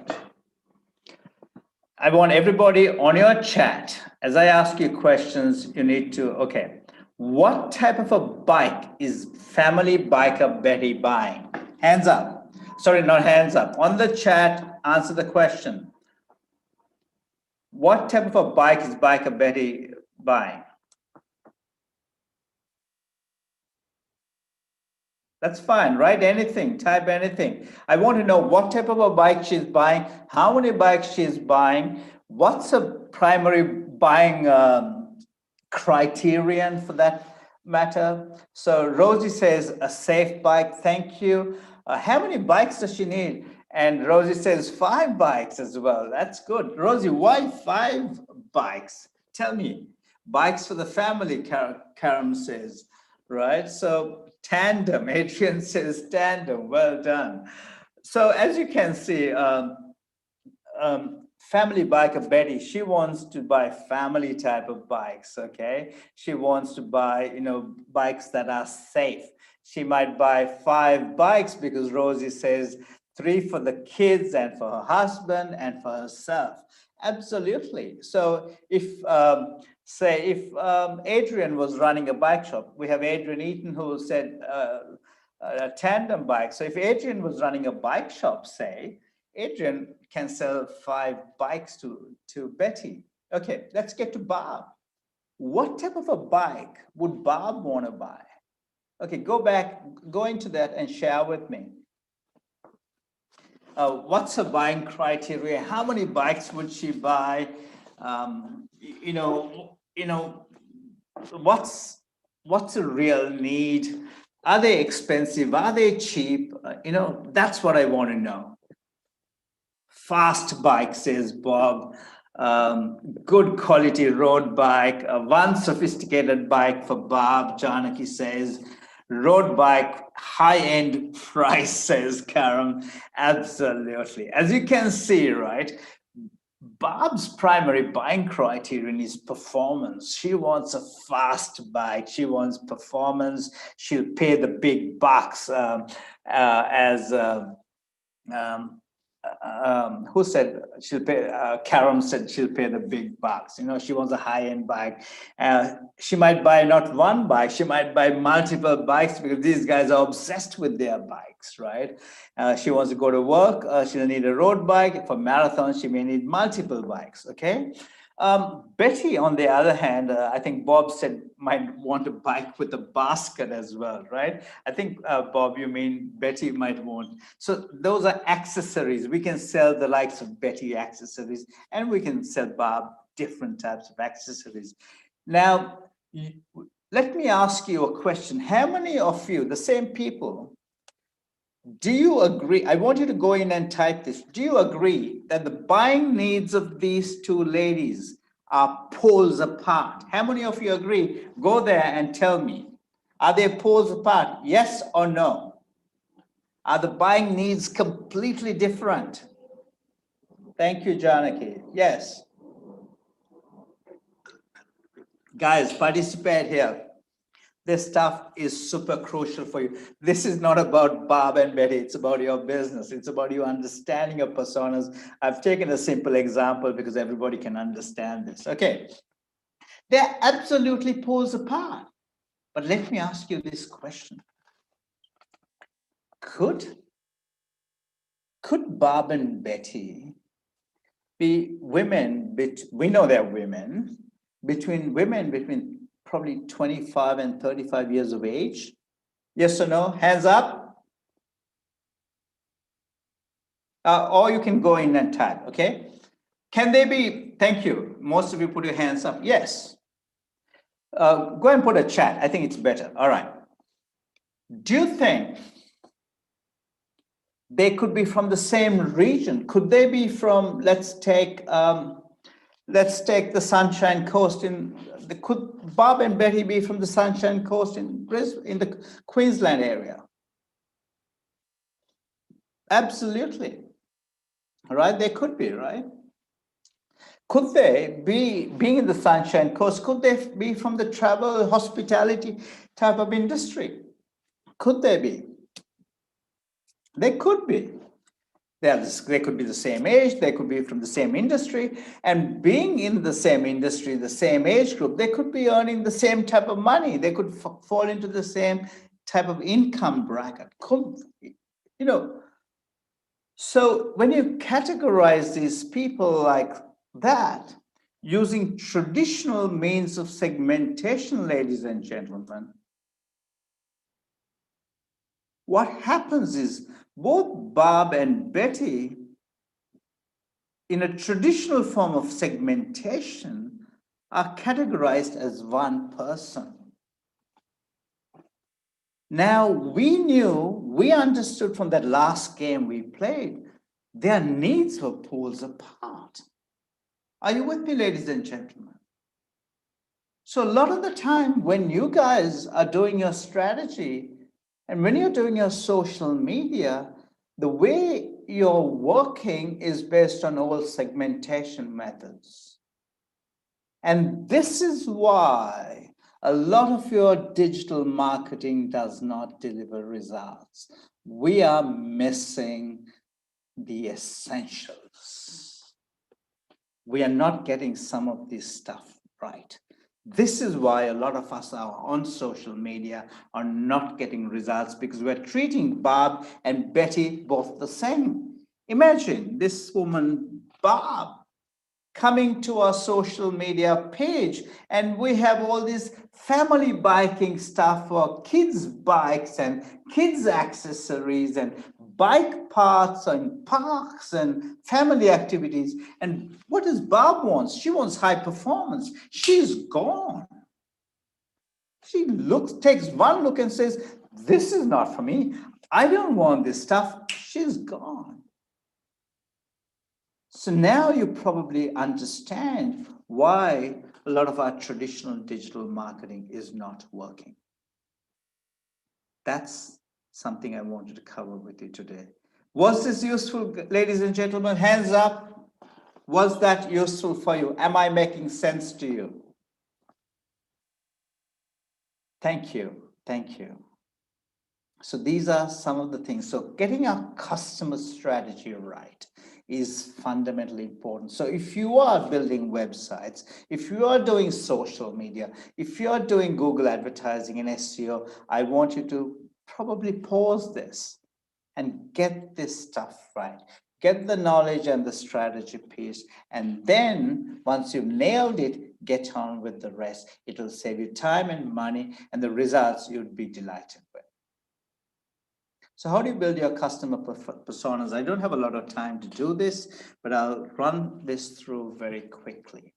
I want everybody on your chat, as I ask you questions, you need to, okay, what type of a bike is Family Biker Betty buying? Hands up. Sorry, not hands up. On the chat, answer the question. What type of a bike is Biker Betty buying? That's fine, write anything, type anything. I want to know what type of a bike she's buying, how many bikes she's buying, what's a primary buying criterion for that matter. So Rosie says a safe bike, thank you. How many bikes does she need? And Rosie says 5 bikes as well. That's good. Rosie, why 5 bikes? Tell me. Bikes for the family, Karam says, right? So tandem, Adrian says tandem, well done. So as you can see, Family Biker Betty, she wants to buy family type of bikes, okay? She wants to buy, bikes that are safe. She might buy 5 bikes because Rosie says 3 for the kids and for her husband and for herself. Absolutely. So if, Adrian was running a bike shop, we have Adrian Eaton who said a tandem bike. So if Adrian was running a bike shop, say, Adrian can sell 5 bikes to Betty. Okay, let's get to Bob. What type of a bike would Bob want to buy? Okay, go into that and share with me. What's her buying criteria? How many bikes would she buy? What's a real need? Are they expensive? Are they cheap? That's what I want to know. Fast bike, says Bob. Good quality road bike. One sophisticated bike for Bob, Janaki says. Road bike, high-end price, says Karam. Absolutely. As you can see, right, Bob's primary buying criterion is performance. She wants a fast bike. She wants performance. She'll pay the big bucks, who said she'll pay? Karam said she'll pay the big bucks. She wants a high-end bike. She might buy not one bike, she might buy multiple bikes because these guys are obsessed with their bikes, right? She wants to go to work, she'll need a road bike. For marathons, she may need multiple bikes, okay? Betty, on the other hand, I think Bob said might want a bike with a basket as well, right? I think, Bob, you mean Betty might want. So those are accessories. We can sell the likes of Betty accessories, and we can sell Bob different types of accessories. Now, let me ask you a question. How many of you, the same people, do you agree? I want you to go in and type this. Do you agree that the buying needs of these two ladies are poles apart? How many of you agree? Go there and tell me. Are they poles apart? Yes or no? Are the buying needs completely different? Thank you, Janaki. Yes. Guys, participate here. This stuff is super crucial for you. This is not about Bob and Betty. It's about your business. It's about you understanding your personas. I've taken a simple example because everybody can understand this. Okay. They're absolutely poles apart. But let me ask you this question. Could Bob and Betty be women, we know they're women, between probably 25 and 35 years of age? Yes or no? Hands up. Or you can go in and type, okay? Can they be, thank you. Most of you put your hands up. Yes. Go and put a chat. I think it's better. All right. Do you think they could be from the same region? Could they be from, let's take the Sunshine Coast could Bob and Betty be from the Sunshine Coast in the Queensland area? Absolutely. All right, they could be, right? Could they be, being in the Sunshine Coast, could they be from the travel hospitality type of industry? Could they be? They could be. They could be the same age, they could be from the same industry, and being in the same industry, the same age group, they could be earning the same type of money. They could fall into the same type of income bracket. So when you categorize these people like that, using traditional means of segmentation, ladies and gentlemen, what happens is both Bob and Betty, in a traditional form of segmentation, are categorized as one person. Now, we understood from that last game we played, their needs were poles apart. Are you with me, ladies and gentlemen? So a lot of the time when you guys are doing your strategy and when you're doing your social media, the way you're working is based on all segmentation methods. And this is why a lot of your digital marketing does not deliver results. We are missing the essentials. We are not getting some of this stuff right. This is why a lot of us are on social media are not getting results, because we're treating Bob and Betty both the same. Imagine this woman, Bob, coming to our social media page, and we have all this family biking stuff for kids' bikes and kids' accessories and bike parts and parks and family activities. And what does Bob want? She wants high performance. She's gone. She takes one look and says, this is not for me. I don't want this stuff. She's gone. So now you probably understand why a lot of our traditional digital marketing is not working. That's something I wanted to cover with you today. Was this useful, ladies and gentlemen? Hands up. Was that useful for you? Am I making sense to you? Thank you. Thank you. So these are some of the things. So getting our customer strategy right is fundamentally important. So if you are building websites, if you are doing social media, if you are doing Google advertising and SEO, I want you to probably pause this and get this stuff right. Get the knowledge and the strategy piece. And then once you've nailed it, get on with the rest. It'll save you time and money, and the results you'd be delighted with. So how do you build your customer personas? I don't have a lot of time to do this, but I'll run this through very quickly.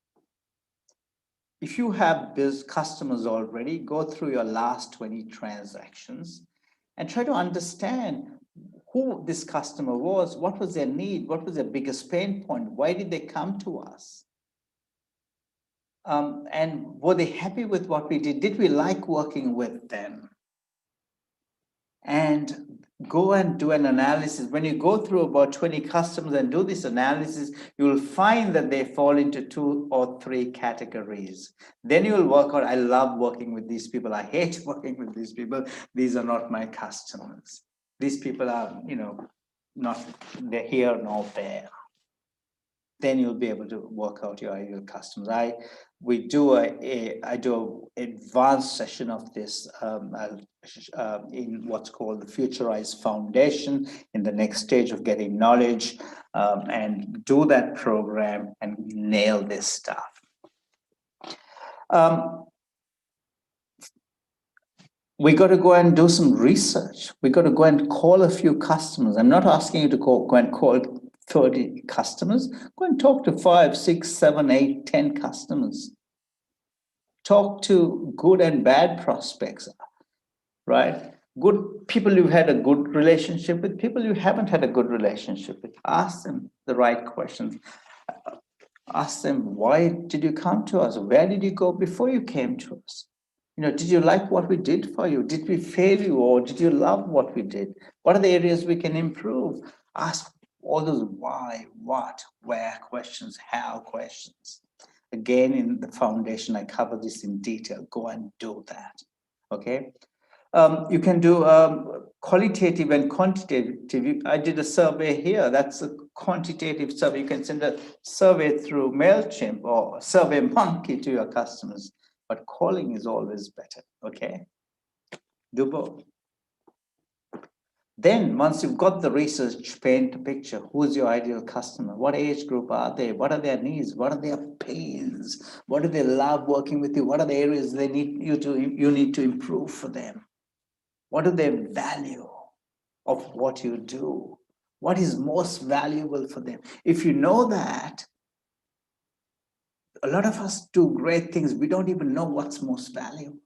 if you have customers already, go through your last 20 transactions and try to understand who this customer was, what was their need, what was their biggest pain point, why did they come to us? And were they happy with what we did? Did we like working with them? And go and do an analysis. When you go through about 20 customers and do this analysis, you will find that they fall into 2 or 3 categories. Then you will work out, I love working with these people. I hate working with these people. These are not my customers. These people are, not, they're here nor there. Then you'll be able to work out your ideal customers. I do an advanced session of this in what's called the Futurized Foundation, in the next stage of getting knowledge, and do that program and nail this stuff. We got to go and do some research. We got to go and call a few customers. I'm not asking you to go and call 30 customers. Go and talk to 5, 6, 7, 8, 10 customers. Talk to good and bad prospects, right? Good people you've had a good relationship with, people you haven't had a good relationship with. Ask them the right questions. Ask them, why did you come to us? Where did you go before you came to us? Did you like what we did for you? Did we fail you, or did you love what we did? What are the areas we can improve? Ask all those why, what, where questions, how questions. Again, in the foundation, I cover this in detail. Go and do that, okay? You can do qualitative and quantitative. I did a survey here. That's a quantitative survey. You can send a survey through MailChimp or SurveyMonkey to your customers, but calling is always better, okay? Do both. Then once you've got the research, paint a picture. Who's your ideal customer? What age group are they? What are their needs? What are their pains? What do they love working with you? What are the areas they need you need to improve for them? What do they value of what you do? What is most valuable for them? If you know that, a lot of us do great things. We don't even know what's most valuable.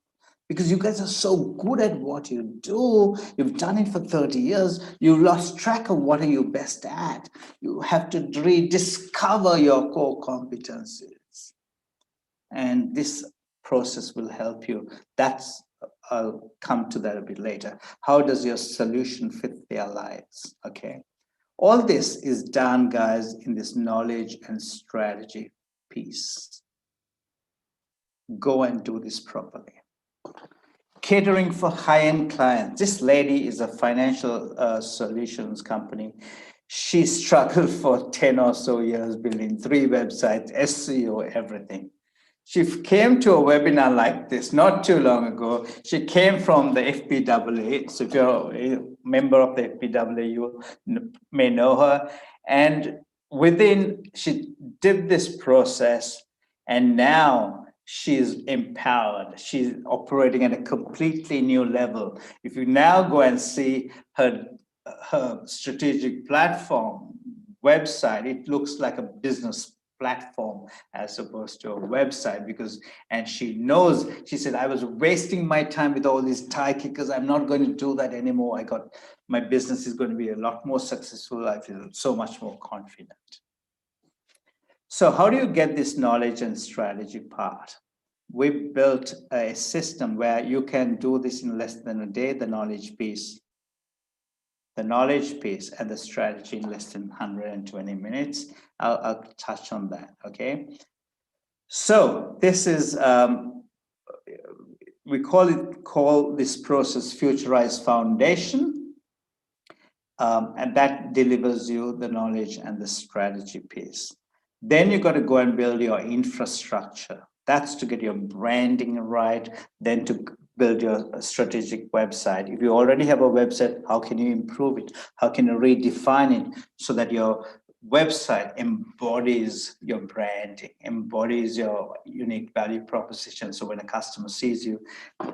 Because you guys are so good at what you do, you've done it for 30 years, you've lost track of what are you best at. You have to rediscover your core competencies. And this process will help you. I'll come to that a bit later. How does your solution fit their lives? Okay. All this is done, guys, in this knowledge and strategy piece. Go and do this properly. Catering for high-end clients. This lady is a financial solutions company. She struggled for 10 or so years building 3 websites, SEO, everything. She came to a webinar like this not too long ago. She came from the FBAA. So if you're a member of the FBAA, you may know her. And she did this process, and now she's empowered. She's operating at a completely new level. If you now go and see her strategic platform website, it looks like a business platform as opposed to a website, and she knows, she said, I was wasting my time with all these tie kickers. I'm not going to do that anymore. My business is going to be a lot more successful. I feel so much more confident. So how do you get this knowledge and strategy part? We built a system where you can do this in less than a day, the knowledge piece and the strategy in less than 120 minutes. I'll touch on that, okay? So this is, we call this process Futurized Foundation, and that delivers you the knowledge and the strategy piece. Then you got to go and build your infrastructure. That's to get your branding right, then to build your strategic website. If you already have a website, how can you improve it? How can you redefine it so that your website embodies your branding, embodies your unique value proposition? So when a customer sees you,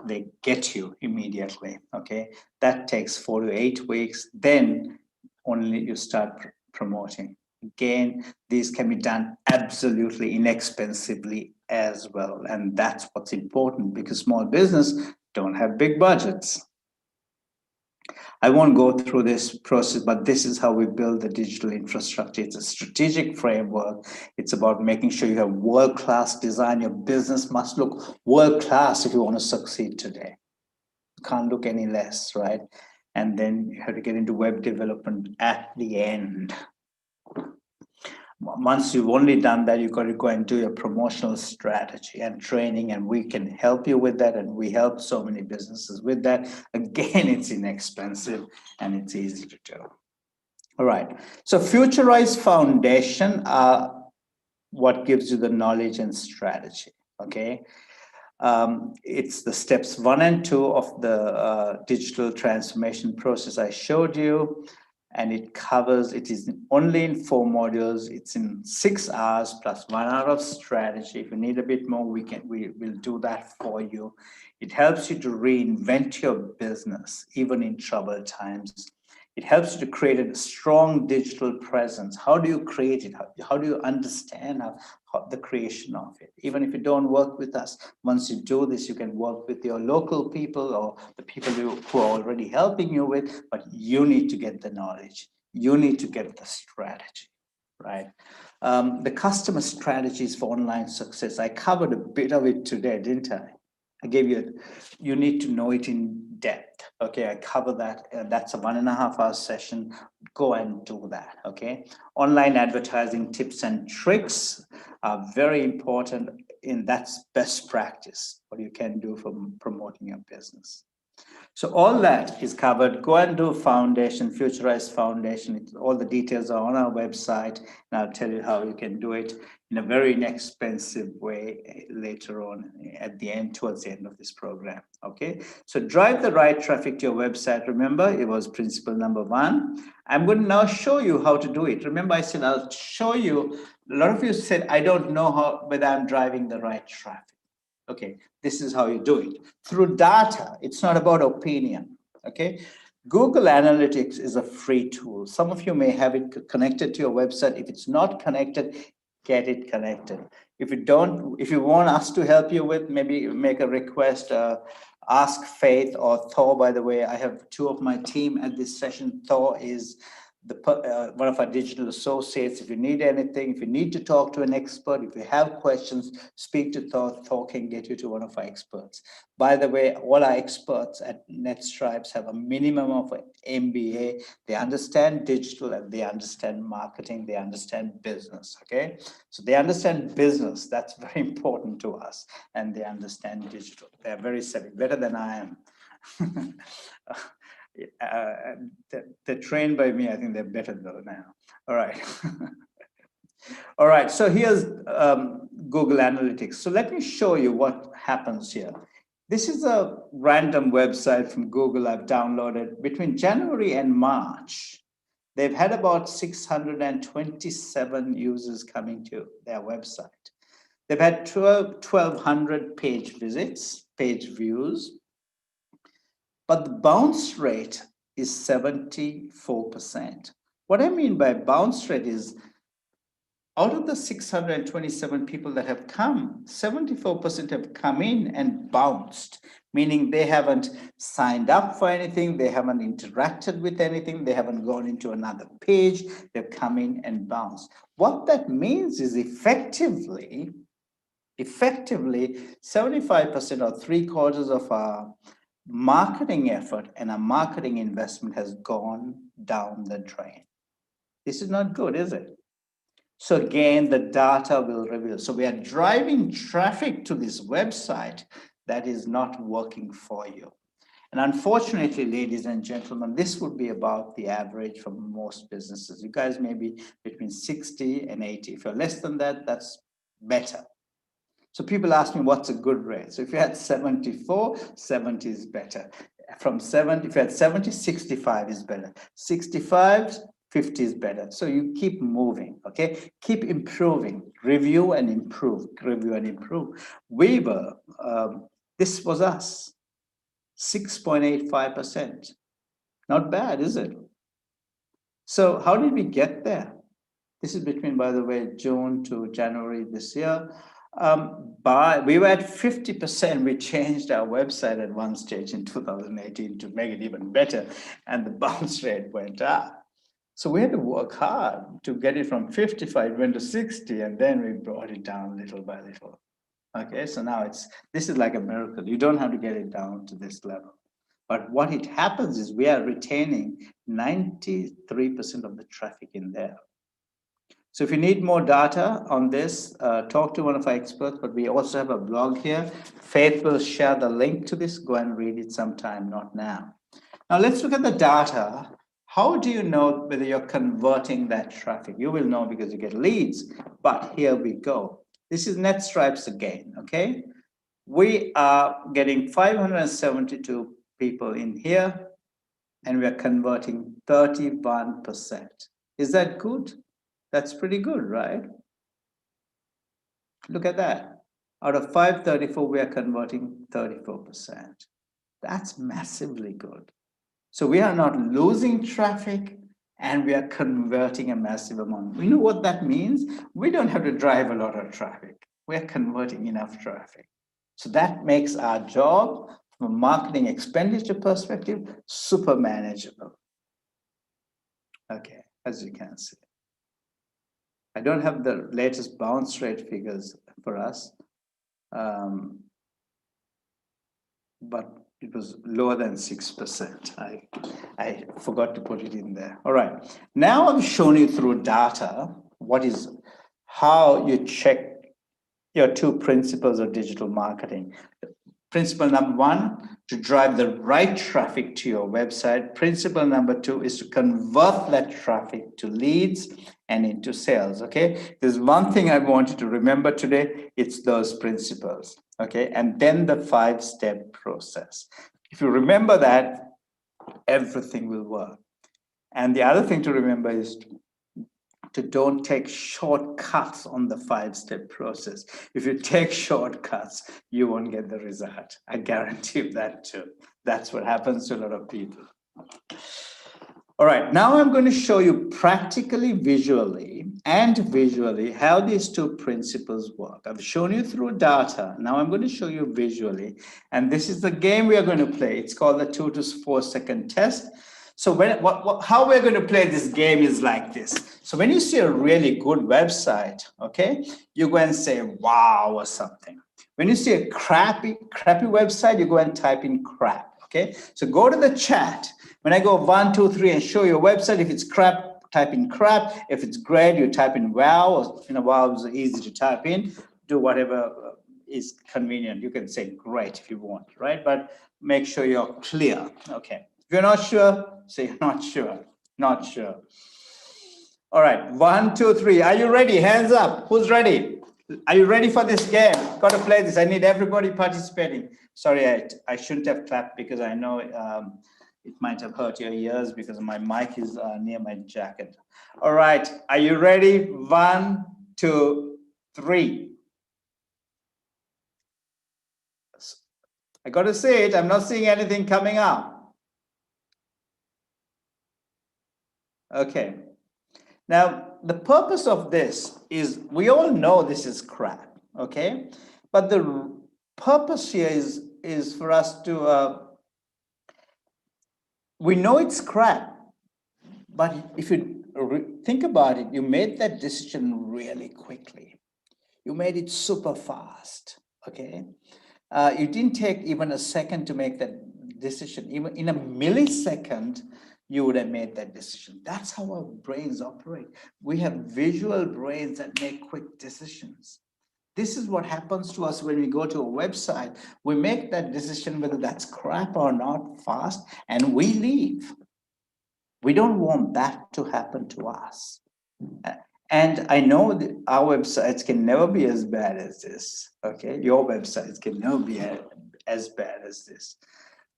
they get you immediately, okay? That takes 4 to 8 weeks. Then only you start promoting. Again, these can be done absolutely inexpensively as well. And that's what's important, because small business don't have big budgets. I won't go through this process, but this is how we build the digital infrastructure. It's a strategic framework. It's about making sure you have world-class design. Your business must look world-class if you want to succeed today. You can't look any less, right? And then you have to get into web development at the end. Once you've only done that, you've got to go and do your promotional strategy and training, and we can help you with that. And we help so many businesses with that. Again, it's inexpensive and it's easy to do. All right. So Futurize Foundation are what gives you the knowledge and strategy. Okay. It's the steps 1 and 2 of the digital transformation process I showed you. And it is only in 4 modules. It's in 6 hours plus 1 hour of strategy. If you need a bit more, we'll do that for you. It helps you to reinvent your business, even in troubled times. It helps you to create a strong digital presence. How do you create it? How do you understand the creation of it? Even if you don't work with us, once you do this, you can work with your local people or the people who are already helping you with, but you need to get the knowledge. You need to get the strategy, right? The customer strategies for online success. I covered a bit of it today, didn't I? I gave you need to know it in depth. Okay, I cover that. That's a 1.5 hour session. Go and do that. Okay, online advertising tips and tricks are very important. That's best practice, what you can do for promoting your business. So all that is covered. Go and do Foundation, Futurize Foundation. All the details are on our website, and I'll tell you how you can do it in a very inexpensive way later on at the end, towards the end of this program. Okay, so drive the right traffic to your website. Remember, it was principle number 1. I'm going to now show you how to do it. Remember, I said I'll show you. A lot of you said, I don't know whether I'm driving the right traffic. Okay, this is how you do it. Through data, it's not about opinion, okay? Google Analytics is a free tool. Some of you may have it connected to your website. If it's not connected, get it connected. If you want us to help you with, maybe make a request, ask Faith or Thor. By the way, I have 2 of my team at this session. Thor is one of our digital associates. If you need anything, if you need to talk to an expert, if you have questions, speak to Thor. Thor can get you to one of our experts. By the way, all our experts at NetStripes have a minimum of an MBA. They understand digital and they understand marketing. They understand business, okay? So they understand business. That's very important to us. And they understand digital. They're very savvy, better than I am. They're trained by me. I think they're better though now. All right. All right, so here's Google Analytics. So let me show you what happens here. This is a random website from Google I've downloaded. Between January and March, they've had about 627 users coming to their website. They've had 1,200 page visits, page views. But the bounce rate is 74%. What I mean by bounce rate is, out of the 627 people that have come, 74% have come in and bounced, meaning they haven't signed up for anything, they haven't interacted with anything, they haven't gone into another page, they've come in and bounced. What that means is effectively, 75% or 3/4 of our marketing effort and our marketing investment has gone down the drain. This is not good, is it? So again, the data will reveal. So we are driving traffic to this website that is not working for you. And unfortunately, ladies and gentlemen, this would be about the average for most businesses. You guys may be between 60 and 80. If you're less than that, that's better. So people ask me, what's a good rate? So if you had 74, 70 is better. From 70, if you had 70, 65 is better. 65, 50 is better. So you keep moving, okay? Keep improving, review and improve, review and improve. Weber, this was us, 6.85%. Not bad, is it? So how did we get there? This is between, by the way, June to January this year. We were at 50%. We changed our website at one stage in 2018 to make it even better, and the bounce rate went up. So we had to work hard to get it from 55, went to 60, and then we brought it down little by little. Okay, so now this is like a miracle. You don't have to get it down to this level. But what it happens is we are retaining 93% of the traffic in there. So if you need more data on this, talk to one of our experts, but we also have a blog here. Faith will share the link to this. Go and read it sometime, not now. Now let's look at the data. How do you know whether you're converting that traffic? You will know because you get leads, but here we go. This is net stripes again, okay? We are getting 572 people in here, and we are converting 31%. Is that good? That's pretty good, right? Look at that. Out of 534, we are converting 34%. That's massively good. So we are not losing traffic, and we are converting a massive amount. We know what that means. We don't have to drive a lot of traffic. We're converting enough traffic. So that makes our job from a marketing expenditure perspective super manageable. Okay, as you can see. I don't have the latest bounce rate figures for us, but it was lower than 6%. I forgot to put it in there. All right. Now I've shown you through data how you check your two principles of digital marketing. Principle number one, to drive the right traffic to your website. Principle number two is to convert that traffic to leads and into sales, okay? There's one thing I want you to remember today, it's those principles, okay? And then the 5-step process. If you remember that, everything will work. And the other thing to remember is to don't take shortcuts on the 5-step process. If you take shortcuts, you won't get the result. I guarantee you that too. That's what happens to a lot of people. All right, now I'm going to show you practically, visually how these two principles work. I've shown you through data. Now I'm going to show you visually. And this is the game we are going to play. It's called the 2 to 4 second test. So how we're going to play this game is like this. So when you see a really good website, okay, you go and say, wow, or something. When you see a crappy website, you go and type in crap, okay? So go to the chat. When I go 1, 2, 3 and show you a website, if it's crap, type in crap. If it's great, you type in wow, or, wow is easy to type in. Do whatever is convenient. You can say great if you want, right? But make sure you're clear, okay? If you're not sure, say not sure, not sure. All right, 1, 2, 3. Are you ready? Hands up. Who's ready? Are you ready for this game? Got to play this. I need everybody participating. Sorry, I shouldn't have clapped because I know it might have hurt your ears because my mic is near my jacket. All right, are you ready? 1, 2, 3. I got to say it. I'm not seeing anything coming up. Okay. Now, the purpose of this is, we all know this is crap, okay? But the purpose here is for us to, we know it's crap, but if you think about it, you made that decision really quickly. You made it super fast, okay? You didn't take even a second to make that decision. Even in a millisecond, you would have made that decision. That's how our brains operate. We have visual brains that make quick decisions. This is what happens to us when we go to a website. We make that decision whether that's crap or not fast, and we leave. We don't want that to happen to us. And I know that our websites can never be as bad as this, okay? Your websites can never be as bad as this.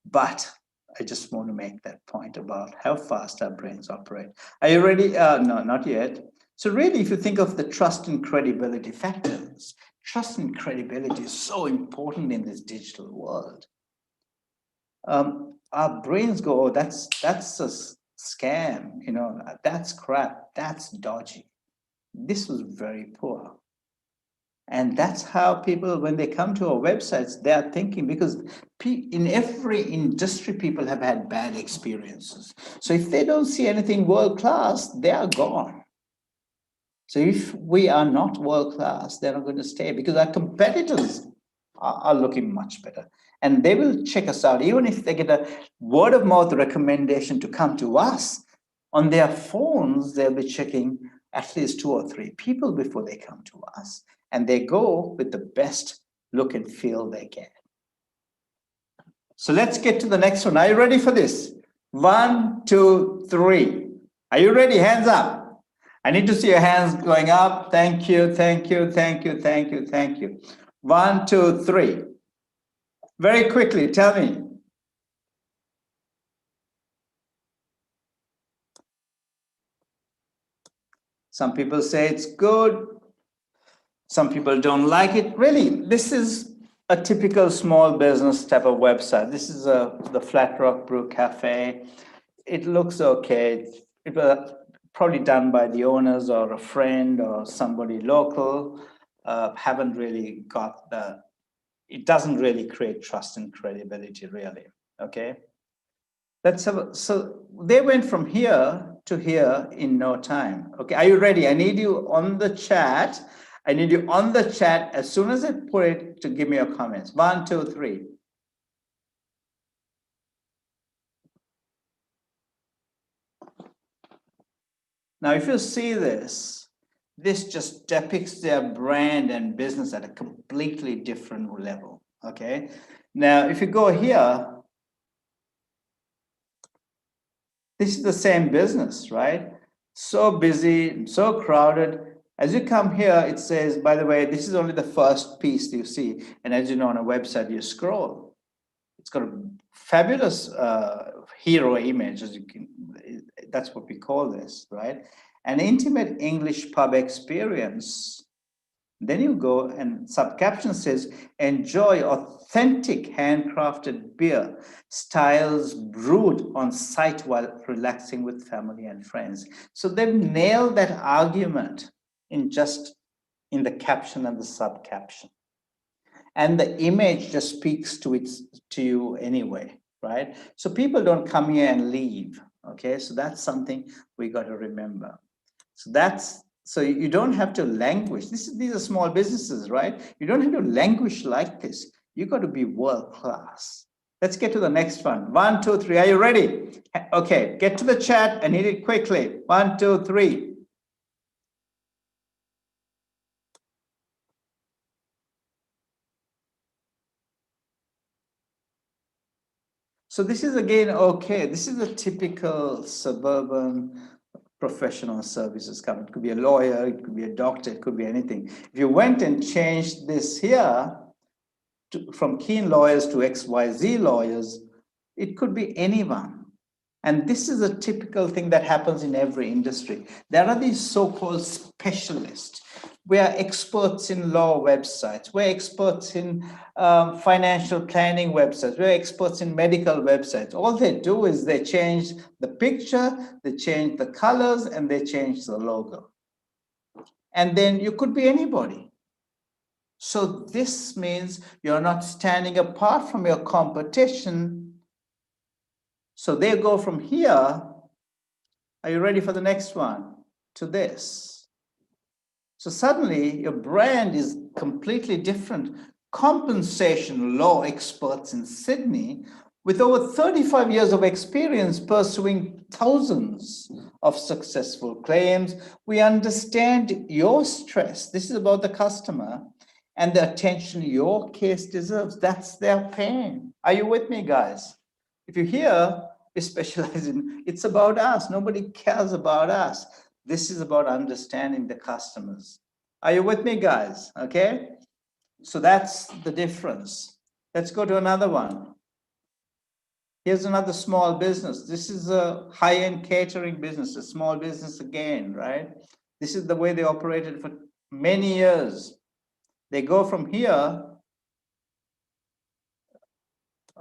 But I just want to make that point about how fast our brains operate. Are you ready? No, not yet. So really, if you think of the trust and credibility factors, trust and credibility is so important in this digital world. Our brains go, oh, that's a scam, that's crap, that's dodgy. This was very poor. And that's how people, when they come to our websites, they are thinking, because in every industry, people have had bad experiences. So if they don't see anything world class, they are gone. So if we are not world class, they're not going to stay, because our competitors are looking much better. And they will check us out. Even if they get a word of mouth recommendation to come to us, on their phones, they'll be checking at least 2 or 3 people before they come to us. And they go with the best look and feel they get. So let's get to the next one. Are you ready for this? 1, 2, 3. Are you ready? Hands up. I need to see your hands going up. Thank you, thank you, thank you, thank you, thank you. 1, 2, 3. Very quickly, tell me. Some people say it's good. Some people don't like it. Really, this is a typical small business type of website. This is the Flat Rock Brew Cafe. It looks okay. It was probably done by the owners or a friend or somebody local. Haven't really got it doesn't really create trust and credibility, really. Okay. So they went from here to here in no time. Okay, are you ready? I need you on the chat. I need you on the chat as soon as I put it to give me your comments. 1, 2, 3. Now, if you see this, this just depicts their brand and business at a completely different level. Okay. Now, if you go here, this is the same business, right? So busy, so crowded. As you come here, it says, by the way, this is only the first piece you see. And as you know, on a website, you scroll. It's got a fabulous hero image, as you can, that's what we call this, right? An intimate English pub experience. Then you go and subcaption says, enjoy authentic handcrafted beer, styles brewed on site while relaxing with family and friends. So they've nailed that argument in the caption and the subcaption. And the image just speaks to you anyway, right? So people don't come here and leave, okay? So that's something we got to remember. So you don't have to languish. These are small businesses, right? You don't have to languish like this. You got to be world class. Let's get to the next one. 1, 2, 3. Are you ready? Okay, get to the chat and hit it quickly. 1, 2, 3. So this is again, okay, this is a typical suburban professional services company. It could be a lawyer, it could be a doctor, it could be anything. If you went and changed this here from Keen lawyers to XYZ lawyers, it could be anyone. And this is a typical thing that happens in every industry. There are these so-called specialists. We are experts in law websites. We're experts in financial planning websites. We're experts in medical websites. All they do is they change the picture, they change the colors, and they change the logo. And then you could be anybody. So this means you're not standing apart from your competition. So they go from here. Are you ready for the next one? To this. So suddenly your brand is completely different. Compensation law experts in Sydney with over 35 years of experience pursuing thousands of successful claims. We understand your stress. This is about the customer and the attention your case deserves. That's their pain. Are you with me, guys? If you're here, we specialize in, it's about us. Nobody cares about us. This is about understanding the customers. Are you with me, guys? Okay. So that's the difference. Let's go to another one. Here's another small business. This is a high-end catering business, a small business again, right? This is the way they operated for many years. They go from here.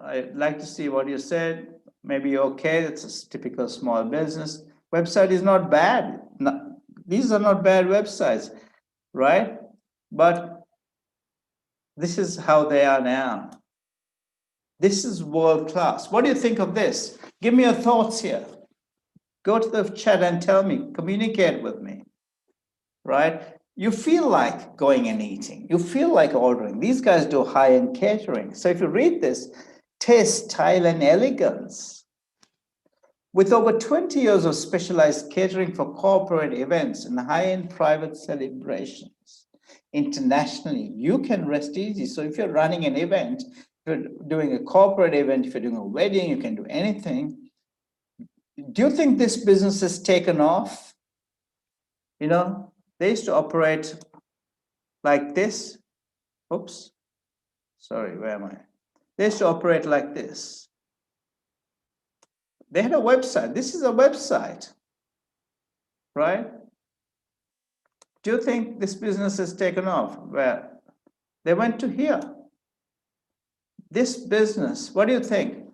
I'd like to see what you said. Maybe okay, it's a typical small business. Website is not bad. No, these are not bad websites, right? But This is how they are now. This is world class. What do you think of this? Give me your thoughts here. Go to the chat and tell me, communicate with me, right? You feel like going and eating. You feel like ordering. These guys do high-end catering. So if you read this, taste, style, and elegance. With over 20 years of specialized catering for corporate events and high-end private celebrations internationally, you can rest easy. So if you're running an event, if you're doing a corporate event, if you're doing a wedding, you can do anything. Do you think this business has taken off? You know, they used to operate like this. Oops, sorry, where am I? They used to operate like this. They had a website. This is a website, right? Do you think this business has taken off? Well, they went to here. This business, what do you think?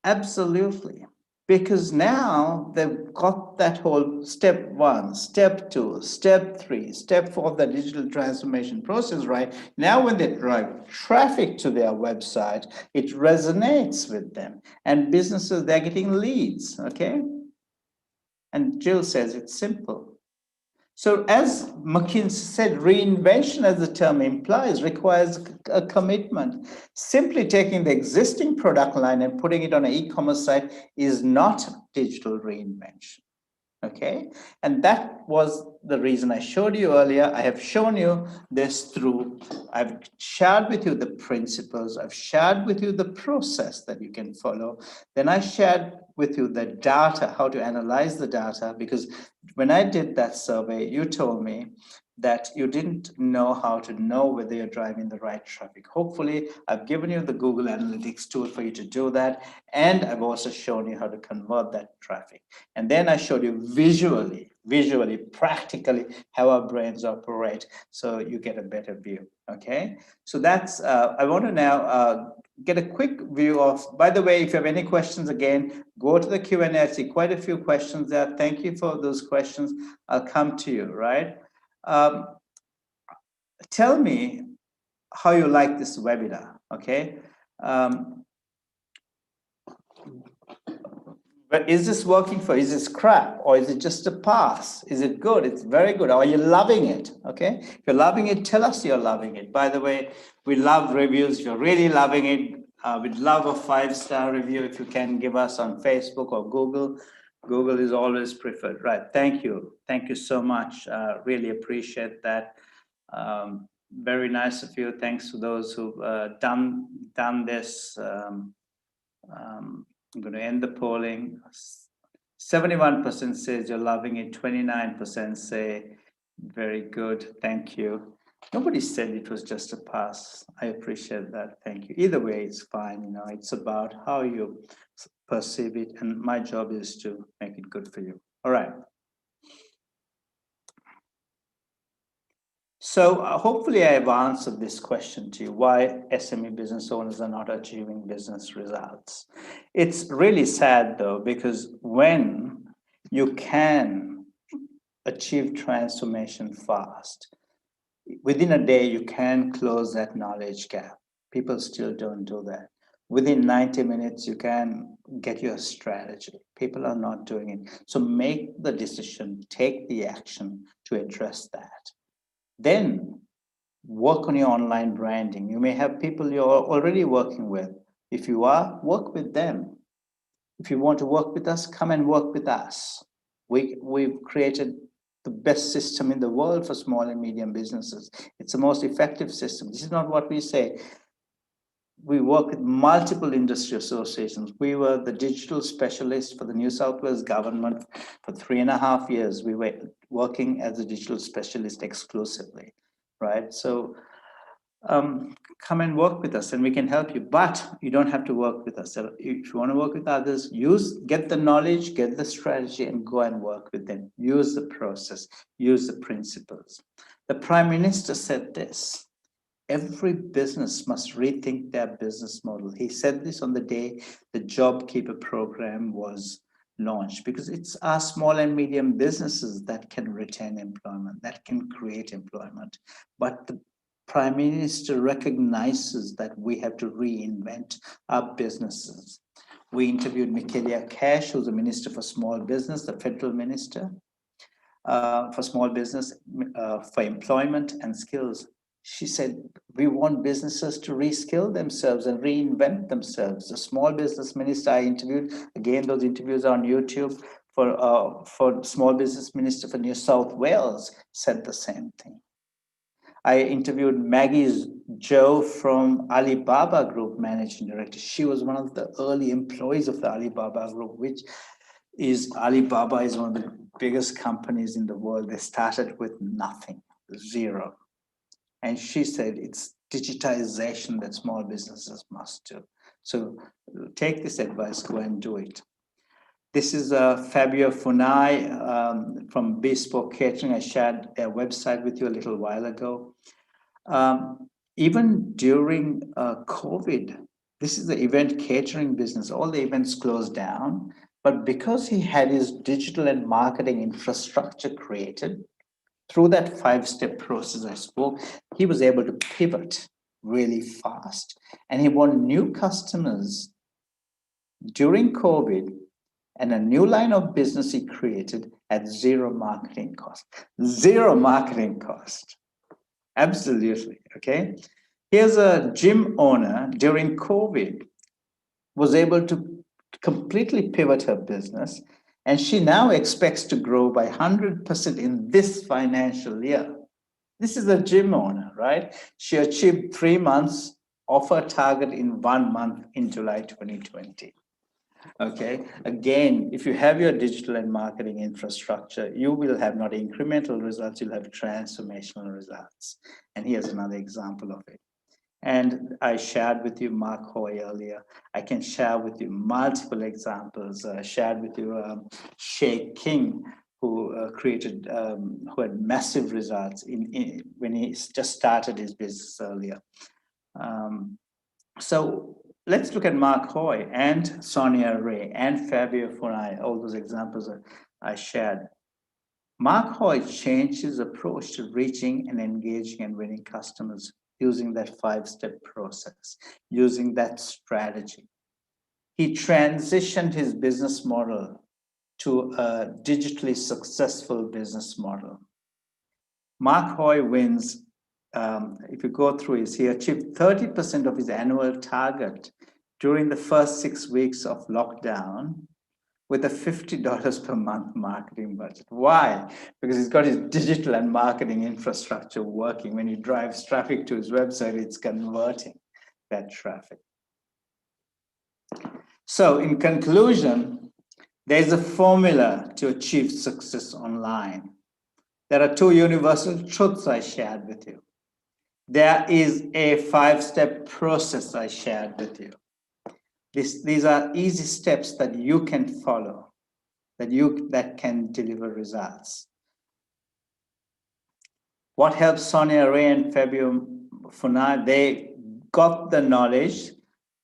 Absolutely. Because now they've got that whole step 1, step 2, step 3, step 4 of the digital transformation process, right? Now, when they drive traffic to their website, it resonates with them. And businesses, they're getting leads, okay? And Jill says it's simple. So as McKinsey said, reinvention, as the term implies, requires a commitment. Simply taking the existing product line and putting it on an e-commerce site is not digital reinvention. Okay, and that was the reason I showed you earlier. I have shown you this through, I've shared with you the principles, I've shared with you the process that you can follow. Then I shared with you the data, how to analyze the data, because when I did that survey, you told me that you didn't know how to know whether you're driving the right traffic. Hopefully, I've given you the Google Analytics tool for you to do that. And I've also shown you how to convert that traffic. And then I showed you visually, practically how our brains operate, so you get a better view, okay? So that's, I want to now get a quick view of, by the way, if you have any questions, again, go to the Q&A. I see quite a few questions there. Thank you for those questions. I'll come to you, right? Tell me how you like this webinar, okay? But is this working for you? Is this crap, or is it just a pass? Is it good? It's very good. Are you loving it? Okay. If you're loving it, tell us you're loving it. By the way, we love reviews. If you're really loving it, we'd love a 5-star review if you can give us on Facebook or Google. Google is always preferred. Right. Thank you. Thank you so much. Really appreciate that. Very nice of you. Thanks to those who've done this. I'm going to end the polling. 71% says you're loving it. 29% say very good. Thank you. Nobody said it was just a pass. I appreciate that. Thank you. Either way, it's fine. You know, it's about how you perceive it, and my job is to make it good for you. All right. So hopefully I have answered this question to you, why SME business owners are not achieving business results. It's really sad though, because when you can achieve transformation fast, within a day you can close that knowledge gap. People still don't do that. Within 90 minutes, you can get your strategy. People are not doing it. So make the decision, take the action to address that. Then work on your online branding. You may have people you're already working with. If you are, work with them. If you want to work with us, come and work with us. We've created the best system in the world for small and medium businesses. It's the most effective system. This is not what we say. We work with multiple industry associations. We were the digital specialist for the New South Wales government for 3.5 years. We were working as a digital specialist exclusively, right? So come and work with us and we can help you, but you don't have to work with us. So if you want to work with others, get the knowledge, get the strategy, and go and work with them. Use the process, use the principles. The Prime Minister said this: every business must rethink their business model. He said this on the day the JobKeeper program was launched, because it's our small and medium businesses that can retain employment, that can create employment. But the Prime Minister recognizes that we have to reinvent our businesses. We interviewed Michaelia Cash, who's the Minister for Small Business, the federal minister for small business, for employment and skills. She said, we want businesses to reskill themselves and reinvent themselves. The small business minister I interviewed, again, those interviews are on YouTube, for small business minister for New South Wales, said the same thing. I interviewed Maggie Joe from Alibaba Group Managing Director. She was one of the early employees of the Alibaba Group, which is Alibaba is one of the biggest companies in the world. They started with nothing, zero. And she said it's digitization that small businesses must do. So take this advice, go and do it. This is Fabio Funai from Bespoke Catering. I shared their website with you a little while ago. Even during COVID, this is the event catering business. All the events closed down, but because he had his digital and marketing infrastructure created, through that 5-step process I spoke, he was able to pivot really fast. And he won new customers during COVID, and a new line of business he created at zero marketing cost. Zero marketing cost. Absolutely, okay? Here's a gym owner during COVID, was able to completely pivot her business, and she now expects to grow by 100% in this financial year. This is a gym owner, right? She achieved 3 months of her target in 1 month in July 2020. Okay, again, if you have your digital and marketing infrastructure, you will have not incremental results, you'll have transformational results. And here's another example of it. And I shared with you Mark Hoy earlier. I can share with you multiple examples. I shared with you Shay King, who who had massive results when he just started his business earlier. So let's look at Mark Hoy and Sonia Ray and Fabio Funai, all those examples that I shared. Mark Hoy changed his approach to reaching and engaging and winning customers using that 5-step process, using that strategy. He transitioned his business model to a digitally successful business model. Mark Hoy wins, if you go through he achieved 30% of his annual target during the first 6 weeks of lockdown with a $50 per month marketing budget. Why? Because he's got his digital and marketing infrastructure working. When he drives traffic to his website, it's converting that traffic. So in conclusion, there's a formula to achieve success online. There are 2 universal truths I shared with you. There is a 5-step process I shared with you. These are easy steps that you can follow, that can deliver results. What helps Sonia Ray and Fabio Funai? They got the knowledge,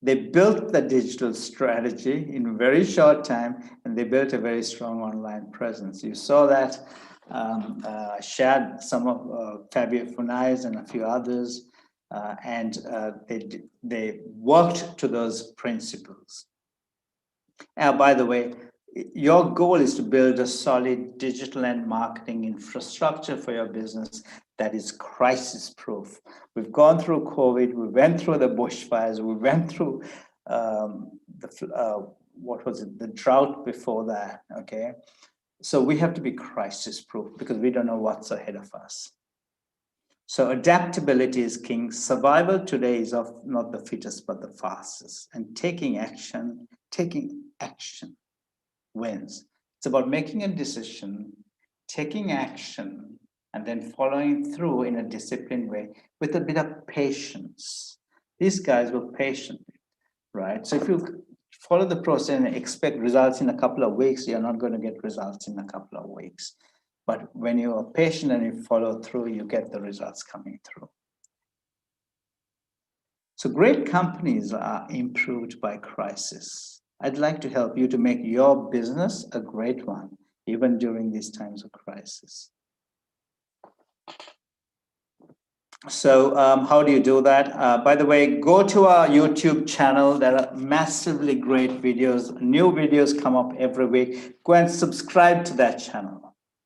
they built the digital strategy in a very short time, and they built a very strong online presence. You saw that. Shared some of Fabio Funai's and a few others. And they worked to those principles. By the way, your goal is to build a solid digital and marketing infrastructure for your business that is crisis-proof. We've gone through COVID, we went through the bushfires, we went through the drought before that, okay? So we have to be crisis-proof because we don't know what's ahead of us. So adaptability is king. Survival today is of not the fittest, but the fastest. And taking action wins. It's about making a decision, taking action, and then following through in a disciplined way with a bit of patience. These guys were patient, right? So if you follow the process and expect results in a couple of weeks, you're not going to get results in a couple of weeks. But when you are patient and you follow through, you get the results coming through. So great companies are improved by crisis. I'd like to help you to make your business a great one, even during these times of crisis. So how do you do that? By the way, go to our YouTube channel. There are massively great videos. New videos come up every week. Go and subscribe to that channel.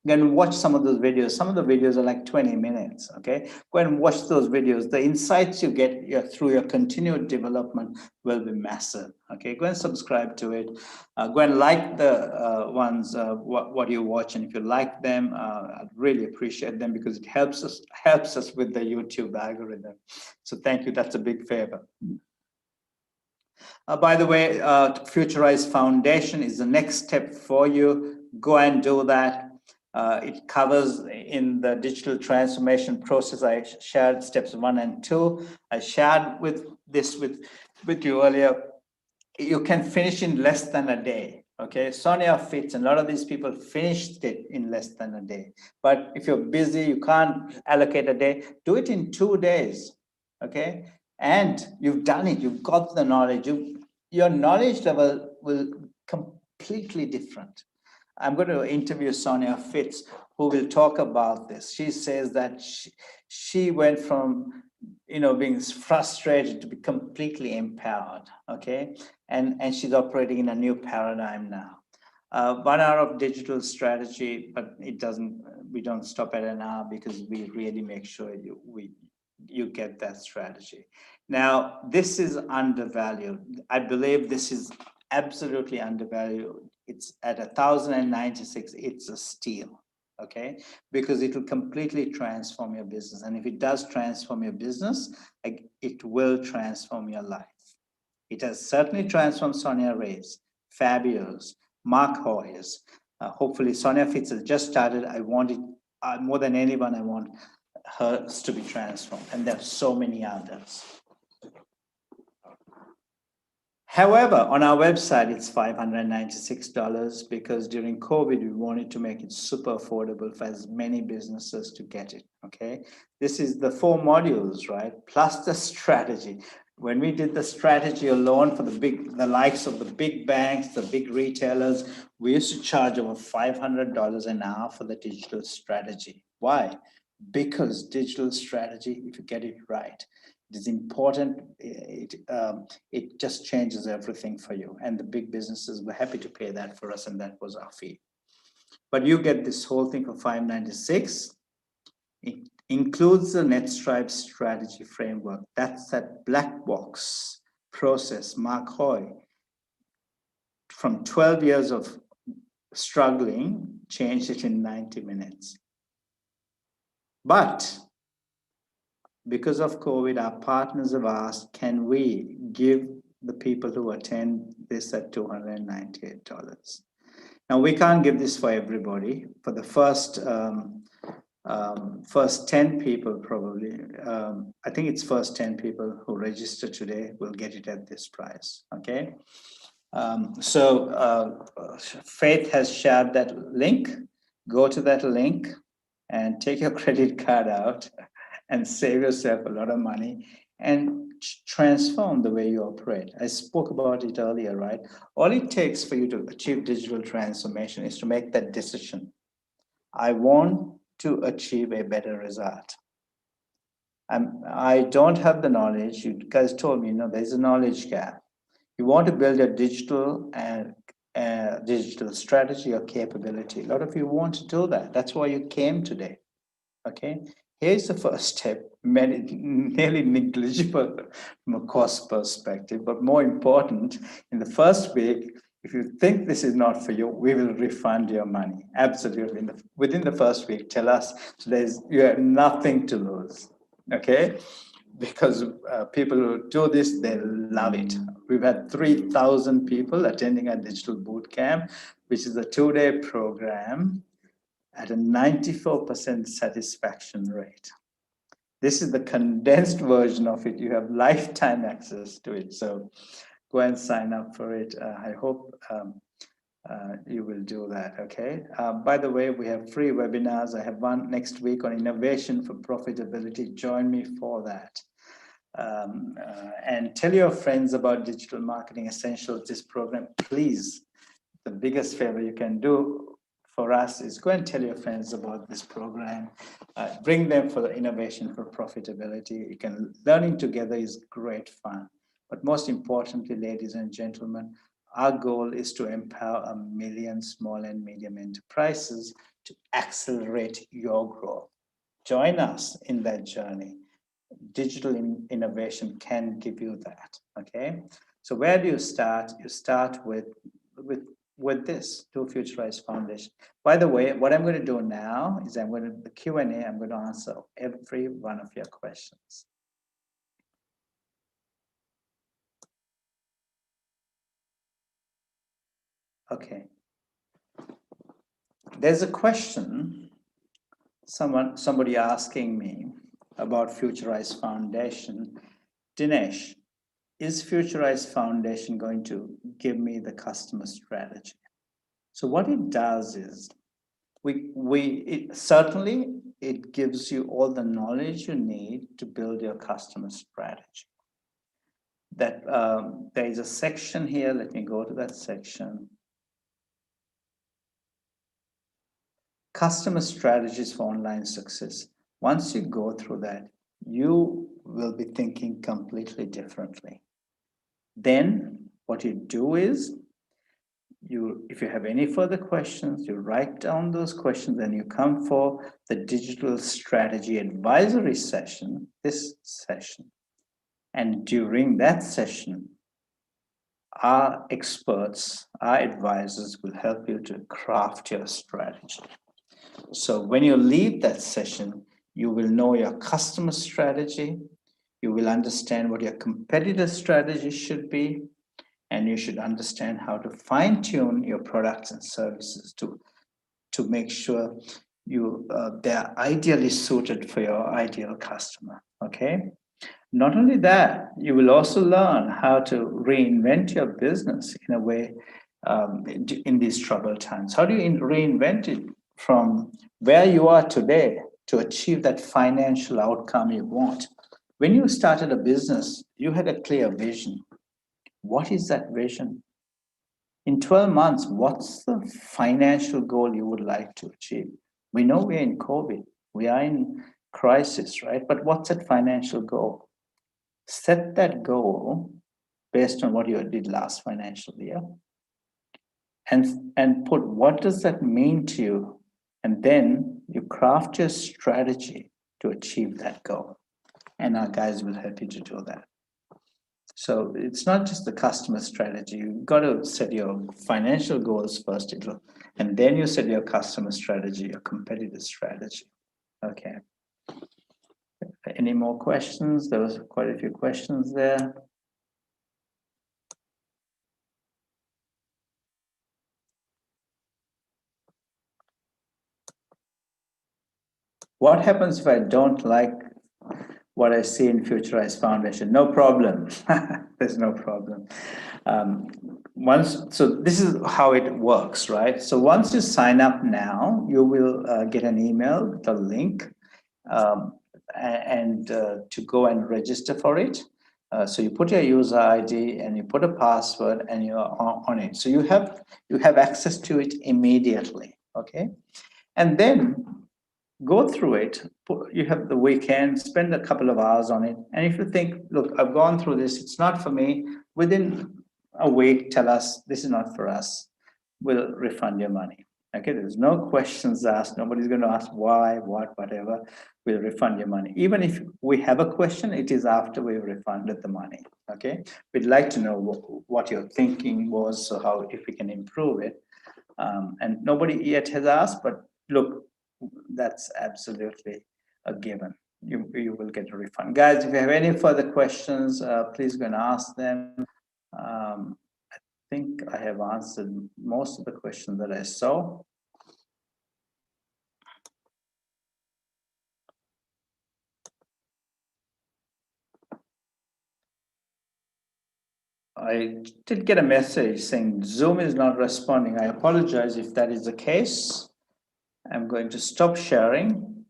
Go and watch some of those videos. Some of the videos are like 20 minutes, okay? Go and watch those videos. The insights you get through your continued development will be massive, okay? Go and subscribe to it. Go and like the ones, what you watch. And if you like them, I'd really appreciate them because it helps us with the YouTube algorithm. So thank you, that's a big favor. By the way, Futurize Foundation is the next step for you. Go and do that. It covers in the digital transformation process. I shared steps 1 and 2. I shared with you earlier. You can finish in less than a day. Okay, Sonia Fitz and a lot of these people finished it in less than a day. But if you're busy, you can't allocate a day, do it in 2 days. Okay, and you've done it, you've got the knowledge, your knowledge level will completely different. I'm going to interview Sonia Fitz, who will talk about this. She says that she went from being frustrated to be completely empowered, okay? And she's operating in a new paradigm now. 1 hour of digital strategy, but we don't stop at an hour because we really make sure you get that strategy. Now, this is undervalued. I believe this is absolutely undervalued. It's at 1,096, it's a steal, okay? Because it will completely transform your business. And if it does transform your business, it will transform your life. It has certainly transformed Sonia Ray's, Fabio's, Mark Hoy's. Hopefully Sonia Fitz has just started. I want it more than anyone, I want hers to be transformed. And there are so many others. However, on our website, it's $596 because during COVID, we wanted to make it super affordable for as many businesses to get it, okay? This is the 4 modules, right? Plus the strategy. When we did the strategy alone for the likes of the big banks, the big retailers, we used to charge over $500 an hour for the digital strategy. Why? Because digital strategy, if you get it right, it is important. It just changes everything for you. And the big businesses were happy to pay that for us, and that was our fee. But you get this whole thing for $596. It includes the NetStripe strategy framework. That's that black box process. Mark Hoy, from 12 years of struggling, changed it in 90 minutes. But because of COVID, our partners have asked, can we give the people who attend this at $298? Now, we can't give this for everybody. For the first 10 people, probably, I think it's first 10 people who register today will get it at this price, okay? Faith has shared that link. Go to that link and take your credit card out and save yourself a lot of money and transform the way you operate. I spoke about it earlier, right? All it takes for you to achieve digital transformation is to make that decision. I want to achieve a better result. I don't have the knowledge. You guys told me, there's a knowledge gap. You want to build a digital strategy or capability. A lot of you want to do that. That's why you came today, okay? Here's the first step, nearly negligible from a cost perspective, but more important, in the first week, if you think this is not for you, we will refund your money. Absolutely. Within the first week, tell us, so you have nothing to lose, okay? Because people who do this, they love it. We've had 3,000 people attending our digital boot camp, which is a 2-day program at a 94% satisfaction rate. This is the condensed version of it. You have lifetime access to it. So go and sign up for it. I hope you will do that, okay? By the way, we have free webinars. I have one next week on innovation for profitability. Join me for that. And tell your friends about Digital Marketing Essentials, this program. Please, the biggest favor you can do for us is go and tell your friends about this program. Bring them for the innovation for profitability. You can learning together is great fun. But most importantly, ladies and gentlemen, our goal is to empower 1 million small and medium enterprises to accelerate your growth. Join us in that journey. Digital innovation can give you that. Okay, so where do you start? You start with this, Do Futurize Foundation. By the way, what I'm going to do now is the Q&A, I'm going to answer every one of your questions. Okay. There's a question, somebody asking me about Futurize Foundation. Dinesh, is Futurize Foundation going to give me the customer strategy? So what it does is, certainly it gives you all the knowledge you need to build your customer strategy. That there is a section here. Let me go to that section. Customer strategies for online success. Once you go through that, you will be thinking completely differently. Then what you do is, if you have any further questions, you write down those questions and you come for the digital strategy advisory session, this session. And during that session, our experts, our advisors will help you to craft your strategy. So when you leave that session, you will know your customer strategy, you will understand what your competitor strategy should be, and you should understand how to fine-tune your products and services to make sure they're ideally suited for your ideal customer, okay? Not only that, you will also learn how to reinvent your business in a way in these troubled times. How do you reinvent it from where you are today to achieve that financial outcome you want? When you started a business, you had a clear vision. What is that vision? In 12 months, what's the financial goal you would like to achieve? We know we're in COVID, we are in crisis, right? But what's that financial goal? Set that goal based on what you did last financial year and put what does that mean to you? And then you craft your strategy to achieve that goal. And our guys will help you to do that. So it's not just the customer strategy. You've got to set your financial goals first, and then you set your customer strategy, your competitive strategy. Okay. Any more questions? There was quite a few questions there. What happens if I don't like what I see in Futurize Foundation? No problem. There's no problem. So this is how it works, right? So once you sign up now, you will get an email with a link to go and register for it. So you put your user ID and you put a password and you're on it. So you have access to it immediately, okay? And then go through it. You have the weekend, spend a couple of hours on it. And if you think, look, I've gone through this, it's not for me, within a week, tell us this is not for us. We'll refund your money. Okay, there's no questions asked. Nobody's going to ask why, what, whatever. We'll refund your money. Even if we have a question, it is after we've refunded the money. Okay, we'd like to know what your thinking was, so how, if we can improve it. And nobody yet has asked, but look, that's absolutely a given. You will get a refund. Guys, if you have any further questions, please go and ask them. I think I have answered most of the questions that I saw. I did get a message saying Zoom is not responding. I apologize if that is the case. I'm going to stop sharing.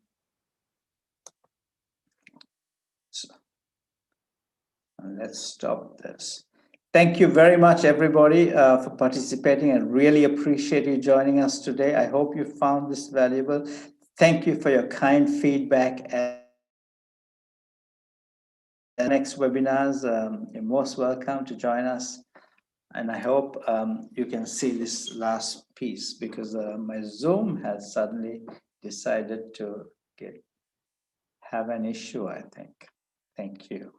Let's stop this. Thank you very much, everybody, for participating. I really appreciate you joining us today. I hope you found this valuable. Thank you for your kind feedback. And next webinars, you're most welcome to join us. And I hope you can see this last piece, because my Zoom has suddenly decided to have an issue, I think. Thank you.